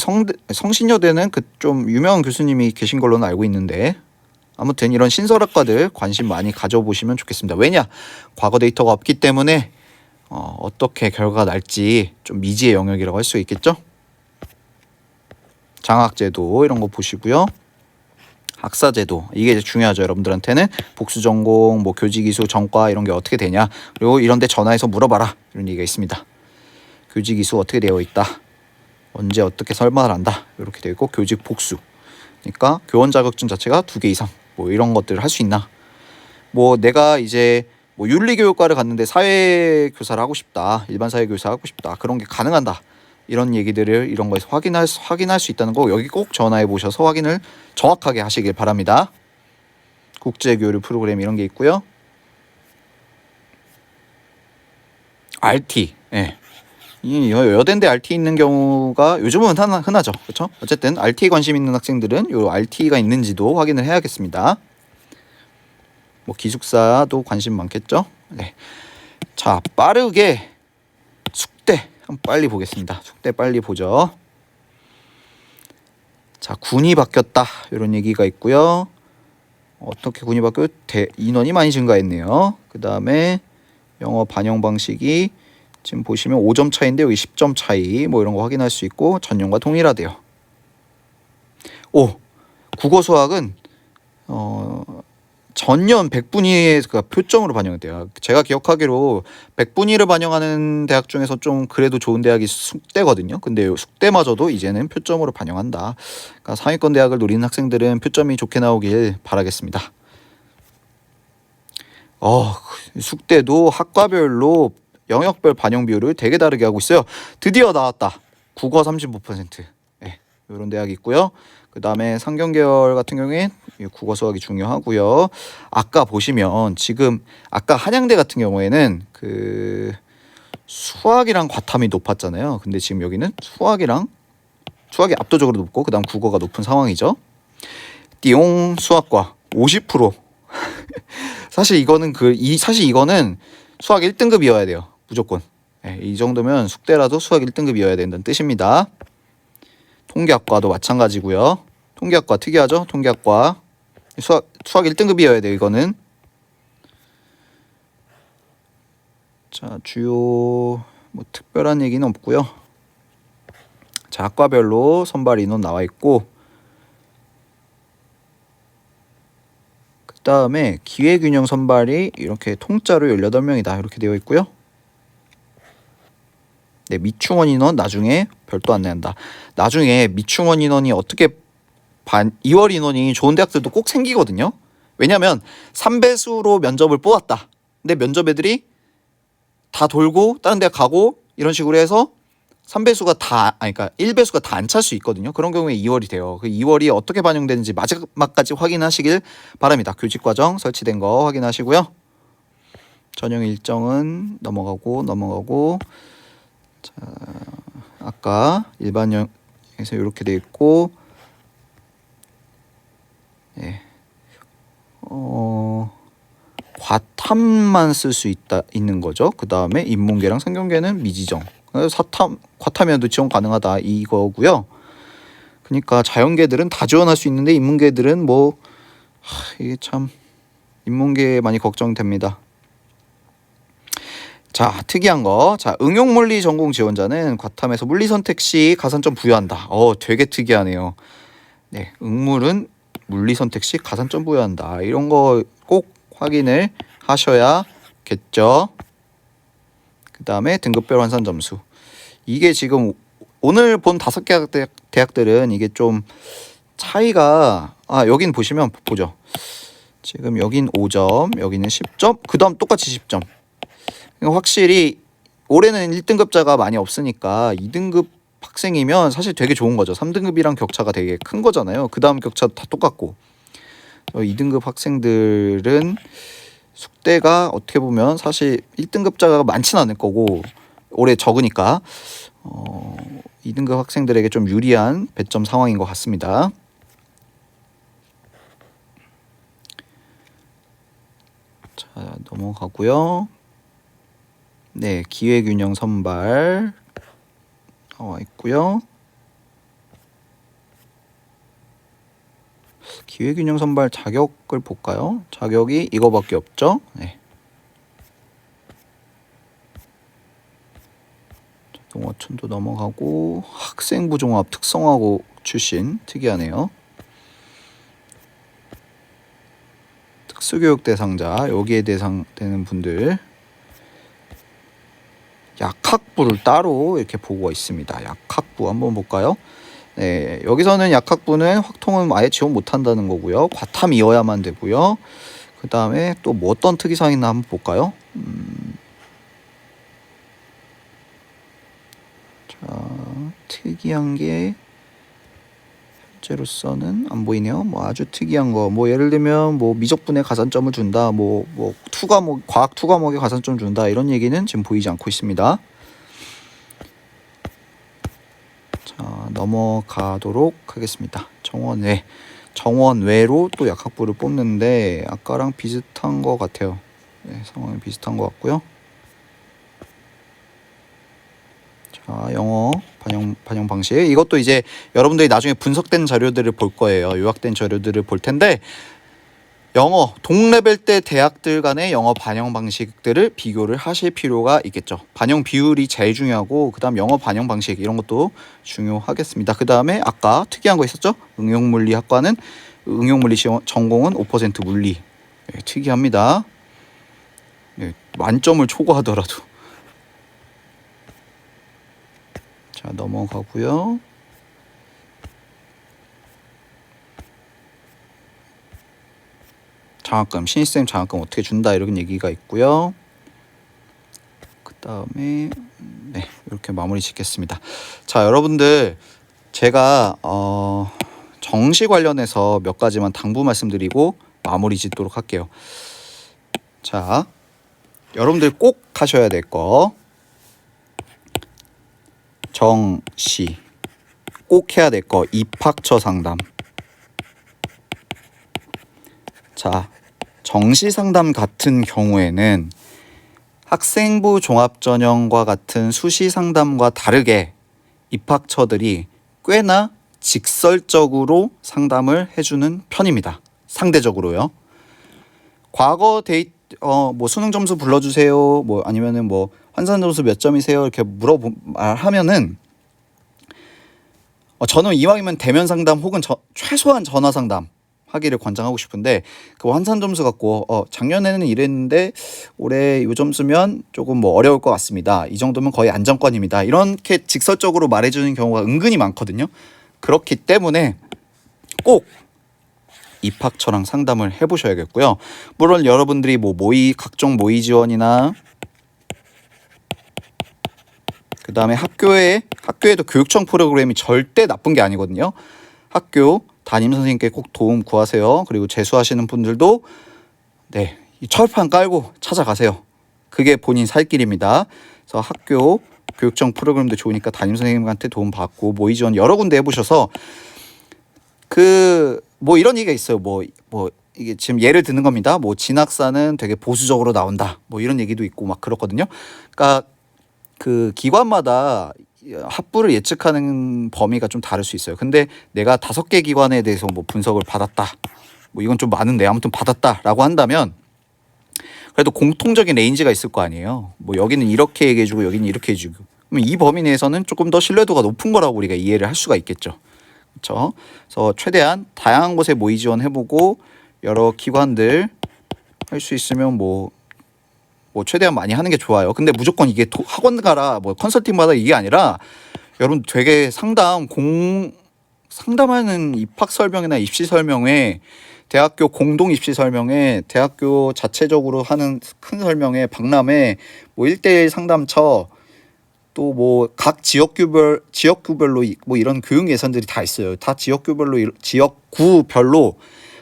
성신여대는 그 좀 유명한 교수님이 계신 걸로는 알고 있는데, 아무튼 이런 신설학과들 관심 많이 가져보시면 좋겠습니다. 왜냐? 과거 데이터가 없기 때문에 어떻게 결과가 날지 좀 미지의 영역이라고 할 수 있겠죠. 장학제도 이런 거 보시고요. 학사제도, 이게 중요하죠. 여러분들한테는 복수전공, 뭐 교직이수, 전과 이런 게 어떻게 되냐, 그리고 이런 데 전화해서 물어봐라, 이런 얘기가 있습니다. 교직이수 어떻게 되어 있다, 언제 어떻게 설마를 한다, 이렇게 되어 있고, 교직 복수, 그러니까 교원 자격증 자체가 2개 이상, 뭐 이런 것들을 할 수 있나, 뭐 내가 이제 뭐 윤리교육과를 갔는데 사회교사를 하고 싶다, 일반 사회교사 하고 싶다, 그런 게 가능한다, 이런 얘기들을 이런 거에서 확인할 수 있다는 거, 여기 꼭 전화해 보셔서 확인을 정확하게 하시길 바랍니다. 국제교류 프로그램 이런 게 있고요. RT, 예. 이 여대인데 RT 있는 경우가 요즘은 흔하죠, 그렇죠? 어쨌든 RT에 관심 있는 학생들은 요 RT가 있는지도 확인을 해야겠습니다. 뭐 기숙사도 관심 많겠죠. 네. 자, 빠르게 숙대 한번 빨리 보겠습니다. 숙대 빨리 보죠. 자, 군이 바뀌었다, 이런 얘기가 있고요. 어떻게 군이 바뀌었? 인원이 많이 증가했네요. 그 다음에 영어 반영 방식이 지금 보시면 5점 차인데 여기 10점 차이, 뭐 이런 거 확인할 수 있고, 전년과 동일하대요. 국어 수학은 전년 100분위가 표점으로 반영돼요. 제가 기억하기로 100분위를 반영하는 대학 중에서 좀 그래도 좋은 대학이 숙대거든요. 근데 숙대마저도 이제는 표점으로 반영한다. 그러니까 상위권 대학을 노리는 학생들은 표점이 좋게 나오길 바라겠습니다. 숙대도 학과별로 영역별 반영 비율을 되게 다르게 하고 있어요. 드디어 나왔다. 국어 35%. 네, 이런 대학이 있고요. 그 다음에 상경계열 같은 경우에 국어 수학이 중요하고요. 아까 보시면 지금 아까 한양대 같은 경우에는 그 수학이랑 과탐이 높았잖아요. 근데 지금 여기는 수학이 압도적으로 높고, 그 다음 국어가 높은 상황이죠. 띠용 수학과 50%. 사실 이거는 수학 1등급이어야 돼요. 무조건. 네, 이 정도면 숙대라도 수학 1등급이어야 된다는 뜻입니다. 통계학과도 마찬가지고요. 통계학과 특이하죠? 통계학과 수학 1등급이어야 돼요. 이거는. 자, 주요 뭐 특별한 얘기는 없고요. 자, 학과별로 선발 인원 나와 있고, 그 다음에 기회균형 선발이 이렇게 통짜로 18명이다, 이렇게 되어 있고요. 네, 미충원 인원 나중에 별도 안내한다. 나중에 미충원 인원이 어떻게 2월 인원이 좋은 대학들도 꼭 생기거든요. 왜냐면 3배수로 면접을 뽑았다. 근데 면접 애들이 다 돌고 다른 대학 가고 이런 식으로 해서 3배수가 그러니까 1배수가 다 안 찰 수 있거든요. 그런 경우에 2월이 돼요. 그 2월이 어떻게 반영되는지 마지막까지 확인하시길 바랍니다. 교직 과정 설치된 거 확인하시고요. 전형 일정은 넘어가고. 자, 아까 일반형에서 이렇게 돼 있고, 예. 과탐만 쓸 수 있는 거죠. 그 다음에 인문계랑 상경계는 미지정. 과탐이어도 지원 가능하다, 이거고요. 그러니까 자연계들은 다 지원할 수 있는데 인문계들은 이게 참 인문계에 많이 걱정됩니다. 자, 특이한 거. 자, 응용물리 전공 지원자는 과탐에서 물리 선택 시 가산점 부여한다. 되게 특이하네요. 네, 응물은 물리 선택 시 가산점 부여한다. 이런 거 꼭 확인을 하셔야겠죠. 그 다음에 등급별 환산 점수. 이게 지금 오늘 본 5개 대학들은 이게 좀 차이가, 여긴 보시면 보죠. 지금 여긴 5점, 여기는 10점, 그 다음 똑같이 10점. 확실히 올해는 1등급자가 많이 없으니까 2등급 학생이면 사실 되게 좋은 거죠. 3등급이랑 격차가 되게 큰 거잖아요. 그 다음 격차도 다 똑같고. 2등급 학생들은 숙대가 어떻게 보면 사실 1등급자가 많지는 않을 거고 올해 적으니까 2등급 학생들에게 좀 유리한 배점 상황인 것 같습니다. 자, 넘어가고요. 네, 기회균형 선발 나와 있고요. 기회균형 선발 자격을 볼까요? 자격이 이거밖에 없죠. 네. 동어촌도 넘어가고 학생부 종합 특성화고 출신 특이하네요. 특수교육 대상자 여기에 대상되는 분들 약학부를 따로 이렇게 보고 있습니다. 약학부 한번 볼까요? 네, 여기서는 약학부는 확통은 아예 지원 못한다는 거고요. 과탐이어야만 되고요. 그 다음에 또 뭐 어떤 특이사항 있나 한번 볼까요? 자, 특이한 게 현재로서는 안 보이네요. 뭐 아주 특이한 거, 뭐 예를 들면 뭐 미적분에 가산점을 준다, 뭐 과학 투 과목에 가산점 준다 이런 얘기는 지금 보이지 않고 있습니다. 자, 넘어가도록 하겠습니다. 정원외로 또 약학부를 뽑는데 아까랑 비슷한 것 같아요. 네, 상황이 비슷한 것 같고요. 자, 영어 반영 방식 이것도 이제 여러분들이 나중에 분석된 자료들을 볼 거예요. 요약된 자료들을 볼 텐데 영어 동레벨 때 대학들 간의 영어 반영 방식들을 비교를 하실 필요가 있겠죠. 반영 비율이 제일 중요하고 그 다음 영어 반영 방식 이런 것도 중요하겠습니다. 그 다음에 아까 특이한 거 있었죠. 응용물리학과는 응용물리 전공은 5% 물리. 네, 특이합니다. 네, 만점을 초과하더라도. 자, 넘어가고요. 장학금, 신입생 장학금 어떻게 준다 이런 얘기가 있고요. 그 다음에 네, 이렇게 마무리 짓겠습니다. 자, 여러분들 제가 정시 관련해서 몇 가지만 당부 말씀드리고 마무리 짓도록 할게요. 자, 여러분들 꼭 하셔야 될 거 정시 꼭 해야 될 거 입학처 상담. 자, 정시 상담 같은 경우에는 학생부 종합전형과 같은 수시 상담과 다르게 입학처들이 꽤나 직설적으로 상담을 해주는 편입니다. 상대적으로요. 과거 뭐 수능 점수 불러주세요. 뭐 아니면은 뭐 환산 점수 몇 점이세요. 이렇게 말하면은 저는 이왕이면 대면 상담 혹은 최소한 전화 상담 하기를 권장하고 싶은데 그 환산 점수 갖고 작년에는 이랬는데 올해 이 점수면 조금 뭐 어려울 것 같습니다. 이 정도면 거의 안정권입니다. 이렇게 직설적으로 말해주는 경우가 은근히 많거든요. 그렇기 때문에 꼭 입학처랑 상담을 해보셔야겠고요. 물론 여러분들이 뭐 각종 모의 지원이나 그 다음에 학교에도 교육청 프로그램이 절대 나쁜 게 아니거든요. 학교 담임 선생님께 꼭 도움 구하세요. 그리고 재수하시는 분들도 네, 이 철판 깔고 찾아가세요. 그게 본인 살 길입니다. 그래서 학교 교육청 프로그램도 좋으니까 담임 선생님한테 도움 받고 모의 지원 여러 군데 해보셔서 뭐 이런 얘기가 있어요. 뭐 이게 지금 예를 드는 겁니다. 뭐 진학사는 되게 보수적으로 나온다. 뭐 이런 얘기도 있고 막 그렇거든요. 그러니까 그 기관마다 합부를 예측하는 범위가 좀 다를 수 있어요. 근데 내가 5개 기관에 대해서 뭐 분석을 받았다. 뭐 이건 좀 많은데 아무튼 받았다라고 한다면 그래도 공통적인 레인지가 있을 거 아니에요. 뭐 여기는 이렇게 얘기해주고 여기는 이렇게 해주고. 그럼 이 범위 내에서는 조금 더 신뢰도가 높은 거라고 우리가 이해를 할 수가 있겠죠. 그렇죠? 그래서 최대한 다양한 곳에 모의 지원 해보고 여러 기관들 할 수 있으면 뭐 최대한 많이 하는 게 좋아요. 근데 무조건 이게 학원 가라 뭐 컨설팅 받아 이게 아니라 여러분 되게 상담하는 입학 설명이나 입시 설명회 대학교 공동 입시 설명회 대학교 자체적으로 하는 큰 설명회 박람회 뭐 1대1 상담처 또 뭐 각 지역구별로 뭐 이런 교육 예산들이 다 있어요. 다 지역구별로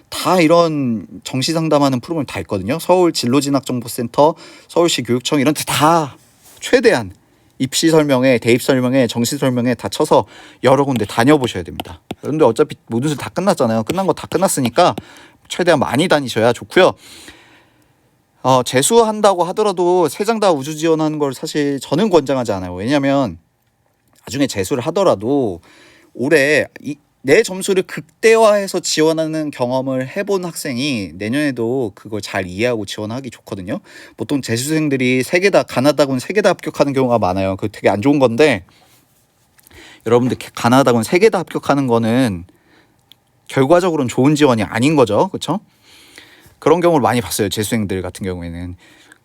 다 이런 정시 상담하는 프로그램 다 있거든요. 서울 진로진학정보센터, 서울시 교육청 이런 데 다 최대한 입시 설명회, 대입 설명회, 정시 설명회 다 쳐서 여러 군데 다녀보셔야 됩니다. 그런데 어차피 모든 수 다 끝났잖아요. 끝난 거 다 끝났으니까 최대한 많이 다니셔야 좋고요. 재수한다고 하더라도 세 장 다 우주 지원하는 걸 사실 저는 권장하지 않아요. 왜냐하면 나중에 재수를 하더라도 올해 내 점수를 극대화해서 지원하는 경험을 해본 학생이 내년에도 그걸 잘 이해하고 지원하기 좋거든요. 보통 재수생들이 세 개 다 가나다군 3개 다 합격하는 경우가 많아요. 그거 되게 안 좋은 건데, 여러분들 가나다군 3개 다 합격하는 거는 결과적으로는 좋은 지원이 아닌 거죠. 그렇죠? 그런 경우를 많이 봤어요. 재수생들 같은 경우에는.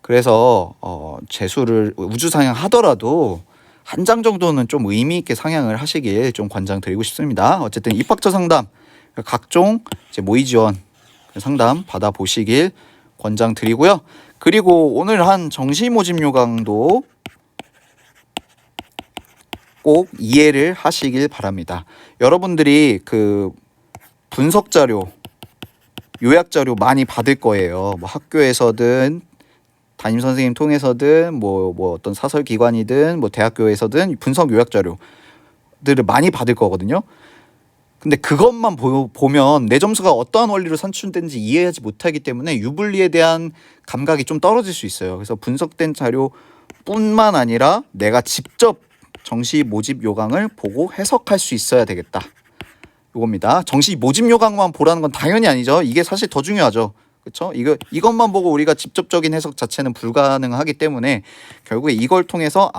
그래서 재수를 우주 상향하더라도 한 장 정도는 좀 의미 있게 상향을 하시길 좀 권장드리고 싶습니다. 어쨌든 입학처 상담, 각종 이제 모의 지원 상담 받아 보시길 권장드리고요. 그리고 오늘 한 정시 모집 요강도 꼭 이해를 하시길 바랍니다. 여러분들이 그 분석 자료, 요약 자료 많이 받을 거예요. 뭐 학교에서든 담임 선생님 통해서든 뭐 어떤 사설 기관이든 뭐 대학교에서든 분석 요약 자료들을 많이 받을 거거든요. 근데 그것만 보면 내 점수가 어떠한 원리로 산출된지 이해하지 못하기 때문에 유불리에 대한 감각이 좀 떨어질 수 있어요. 그래서 분석된 자료뿐만 아니라 내가 직접 정시 모집 요강을 보고 해석할 수 있어야 되겠다. 이겁니다. 정시 모집 요강만 보라는 건 당연히 아니죠. 이게 사실 더 중요하죠. 그렇죠? 이것만 보고 우리가 직접적인 해석 자체는 불가능하기 때문에 결국에 이걸 통해서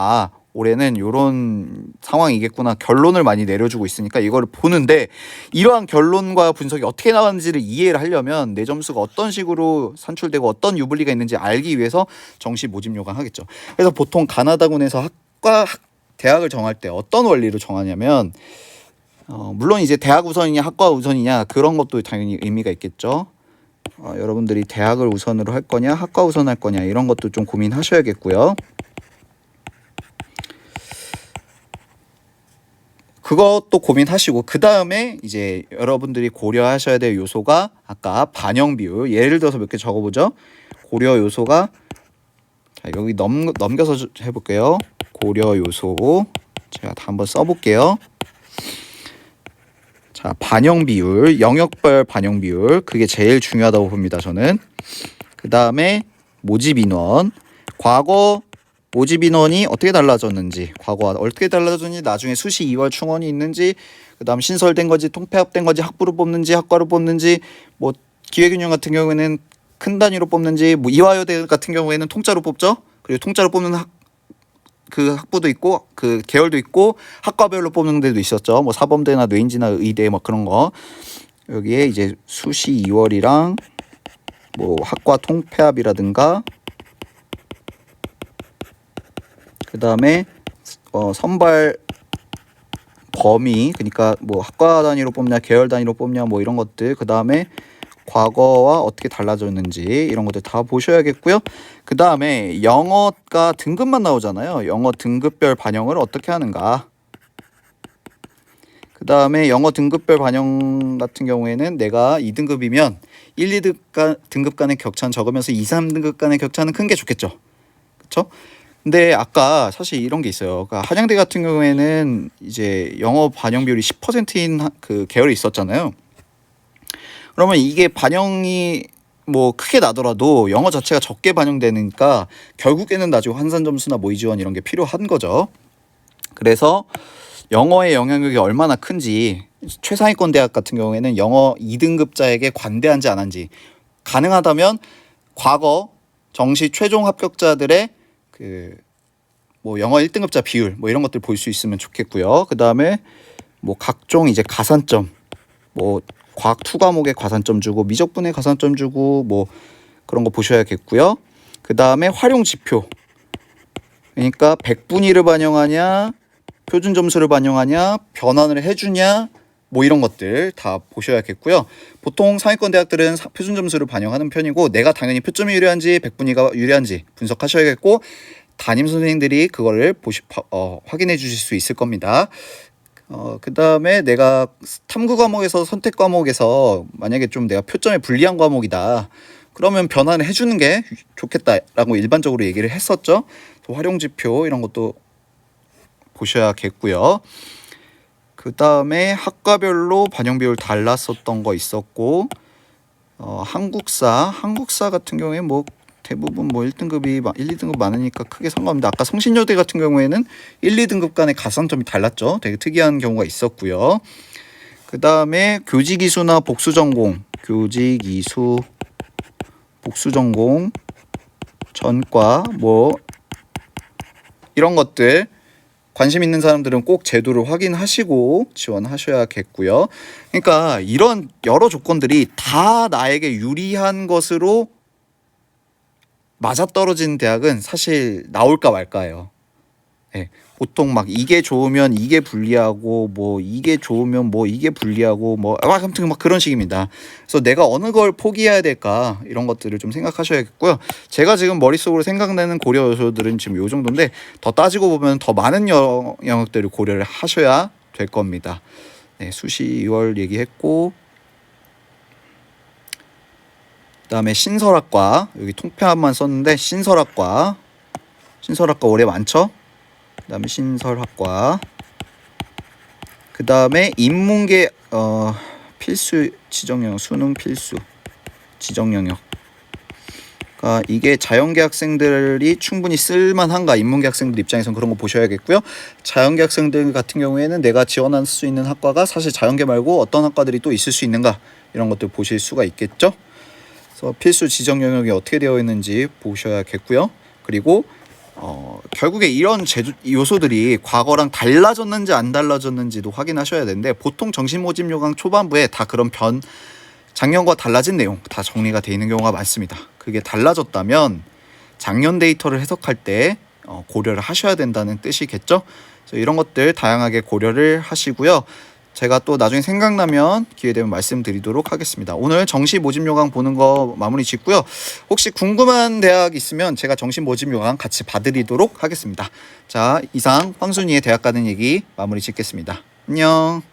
올해는 이런 상황이겠구나 결론을 많이 내려주고 있으니까 이걸 보는데, 이러한 결론과 분석이 어떻게 나왔는지를 이해를 하려면 내 점수가 어떤 식으로 산출되고 어떤 유불리가 있는지 알기 위해서 정시 모집 요강 하겠죠. 그래서 보통 가나다군에서 대학을 정할 때 어떤 원리로 정하냐면, 물론 이제 대학 우선이냐 학과 우선이냐 그런 것도 당연히 의미가 있겠죠. 여러분들이 대학을 우선으로 할 거냐 학과 우선 할 거냐 이런 것도 좀 고민하셔야겠고요. 그것도 고민하시고, 그 다음에 이제 여러분들이 고려하셔야 될 요소가 아까 반영 비율, 예를 들어서 몇 개 적어보죠. 고려 요소가, 자, 여기 넘겨서 해볼게요. 고려 요소 제가 다 한번 써볼게요. 자, 반영 비율, 영역별 반영 비율, 그게 제일 중요하다고 봅니다, 저는. 그 다음에 모집 인원, 과거 모집 인원이 어떻게 달라졌는지, 과거와 어떻게 달라졌는지, 나중에 수시 2월 충원이 있는지, 그 다음 신설된 건지, 통폐합된 건지, 학부로 뽑는지, 학과로 뽑는지, 뭐 기획윤영 같은 경우에는 큰 단위로 뽑는지, 뭐 이화여대 같은 경우에는 통짜로 뽑죠. 그리고 통짜로 뽑는 그 학부도 있고 그 계열도 있고 학과별로 뽑는 데도 있었죠. 뭐 사범대나 뇌인지나 의대 뭐 그런 거. 여기에 이제 수시 2월이랑 뭐 학과 통폐합이라든가, 그 다음에 선발 범위, 그러니까 뭐 학과 단위로 뽑냐 계열 단위로 뽑냐 뭐 이런 것들, 그 다음에 과거와 어떻게 달라졌는지 이런 것들 다 보셔야겠고요. 그 다음에 영어가 등급만 나오잖아요. 영어 등급별 반영을 어떻게 하는가. 그 다음에 영어 등급별 반영 같은 경우에는 내가 2등급이면 1, 2등급 간의 격차는 적으면서 2, 3등급 간의 격차는 큰 게 좋겠죠. 그렇죠? 근데 아까 사실 이런 게 있어요. 그러니까 한양대 같은 경우에는 이제 영어 반영 비율이 10%인 그 계열이 있었잖아요. 그러면 이게 반영이 뭐 크게 나더라도 영어 자체가 적게 반영되니까 결국에는 나중에 환산 점수나 모의 지원 이런 게 필요한 거죠. 그래서 영어의 영향력이 얼마나 큰지, 최상위권 대학 같은 경우에는 영어 2등급자에게 관대한지 안 한지, 가능하다면 과거 정시 최종 합격자들의 그 뭐 영어 1등급자 비율 뭐 이런 것들 볼 수 있으면 좋겠고요. 그 다음에 뭐 각종 이제 가산점, 뭐 과학 2 과목에 가산점 주고 미적분에 가산점 주고 뭐 그런 거 보셔야겠고요. 그 다음에 활용 지표, 그러니까 백분위를 반영하냐 표준 점수를 반영하냐 변환을 해주냐 뭐 이런 것들 다 보셔야겠고요. 보통 상위권 대학들은 표준 점수를 반영하는 편이고, 내가 당연히 표점이 유리한지 백분위가 유리한지 분석하셔야겠고, 담임 선생님들이 그거를 확인해 주실 수 있을 겁니다. 그 다음에 내가 탐구 과목에서 선택 과목에서 만약에 좀 내가 표점에 불리한 과목이다 그러면 변환을 해주는 게 좋겠다라고 일반적으로 얘기를 했었죠. 활용지표 이런 것도 보셔야겠고요. 그 다음에 학과별로 반영 비율 달랐었던 거 있었고, 한국사 같은 경우에 뭐 대부분 뭐 1등급이 1, 2등급 많으니까 크게 상관없는데 아까 성신여대 같은 경우에는 1, 2등급 간의 가산점이 달랐죠. 되게 특이한 경우가 있었고요. 그 다음에 교직이수나 복수전공, 교직이수, 복수전공, 전과 뭐 이런 것들 관심 있는 사람들은 꼭 제도를 확인하시고 지원하셔야겠고요. 그러니까 이런 여러 조건들이 다 나에게 유리한 것으로 맞아떨어진 대학은 사실 나올까 말까예요. 네, 보통 막 이게 좋으면 이게 불리하고 뭐 이게 좋으면 뭐 이게 불리하고 뭐 아무튼 막 그런 식입니다. 그래서 내가 어느 걸 포기해야 될까 이런 것들을 좀 생각하셔야겠고요. 제가 지금 머릿속으로 생각나는 고려 요소들은 지금 요 정도인데 더 따지고 보면 더 많은 영역들을 고려를 하셔야 될 겁니다. 네, 수시 2월 얘기했고 그다음에 신설학과 여기 통폐합만 썼는데 신설학과 올해 많죠? 그다음에 신설학과 그다음에 인문계 필수 지정영역 수능 필수 지정영역 그러니까 이게 자연계 학생들이 충분히 쓸만한가 인문계 학생들 입장에서는 그런 거 보셔야겠고요. 자연계 학생들 같은 경우에는 내가 지원할 수 있는 학과가 사실 자연계 말고 어떤 학과들이 또 있을 수 있는가 이런 것들 보실 수가 있겠죠. 그래서 필수 지정 영역이 어떻게 되어 있는지 보셔야겠고요. 그리고 결국에 이런 요소들이 과거랑 달라졌는지 안 달라졌는지도 확인하셔야 되는데 보통 정시 모집 요강 초반부에 다 그런 작년과 달라진 내용 다 정리가 되어 있는 경우가 많습니다. 그게 달라졌다면 작년 데이터를 해석할 때 고려를 하셔야 된다는 뜻이겠죠. 그래서 이런 것들 다양하게 고려를 하시고요. 제가 또 나중에 생각나면 기회되면 말씀드리도록 하겠습니다. 오늘 정시 모집 요강 보는 거 마무리 짓고요. 혹시 궁금한 대학 있으면 제가 정시 모집 요강 같이 봐드리도록 하겠습니다. 자, 이상 황순이의 대학 가는 얘기 마무리 짓겠습니다. 안녕.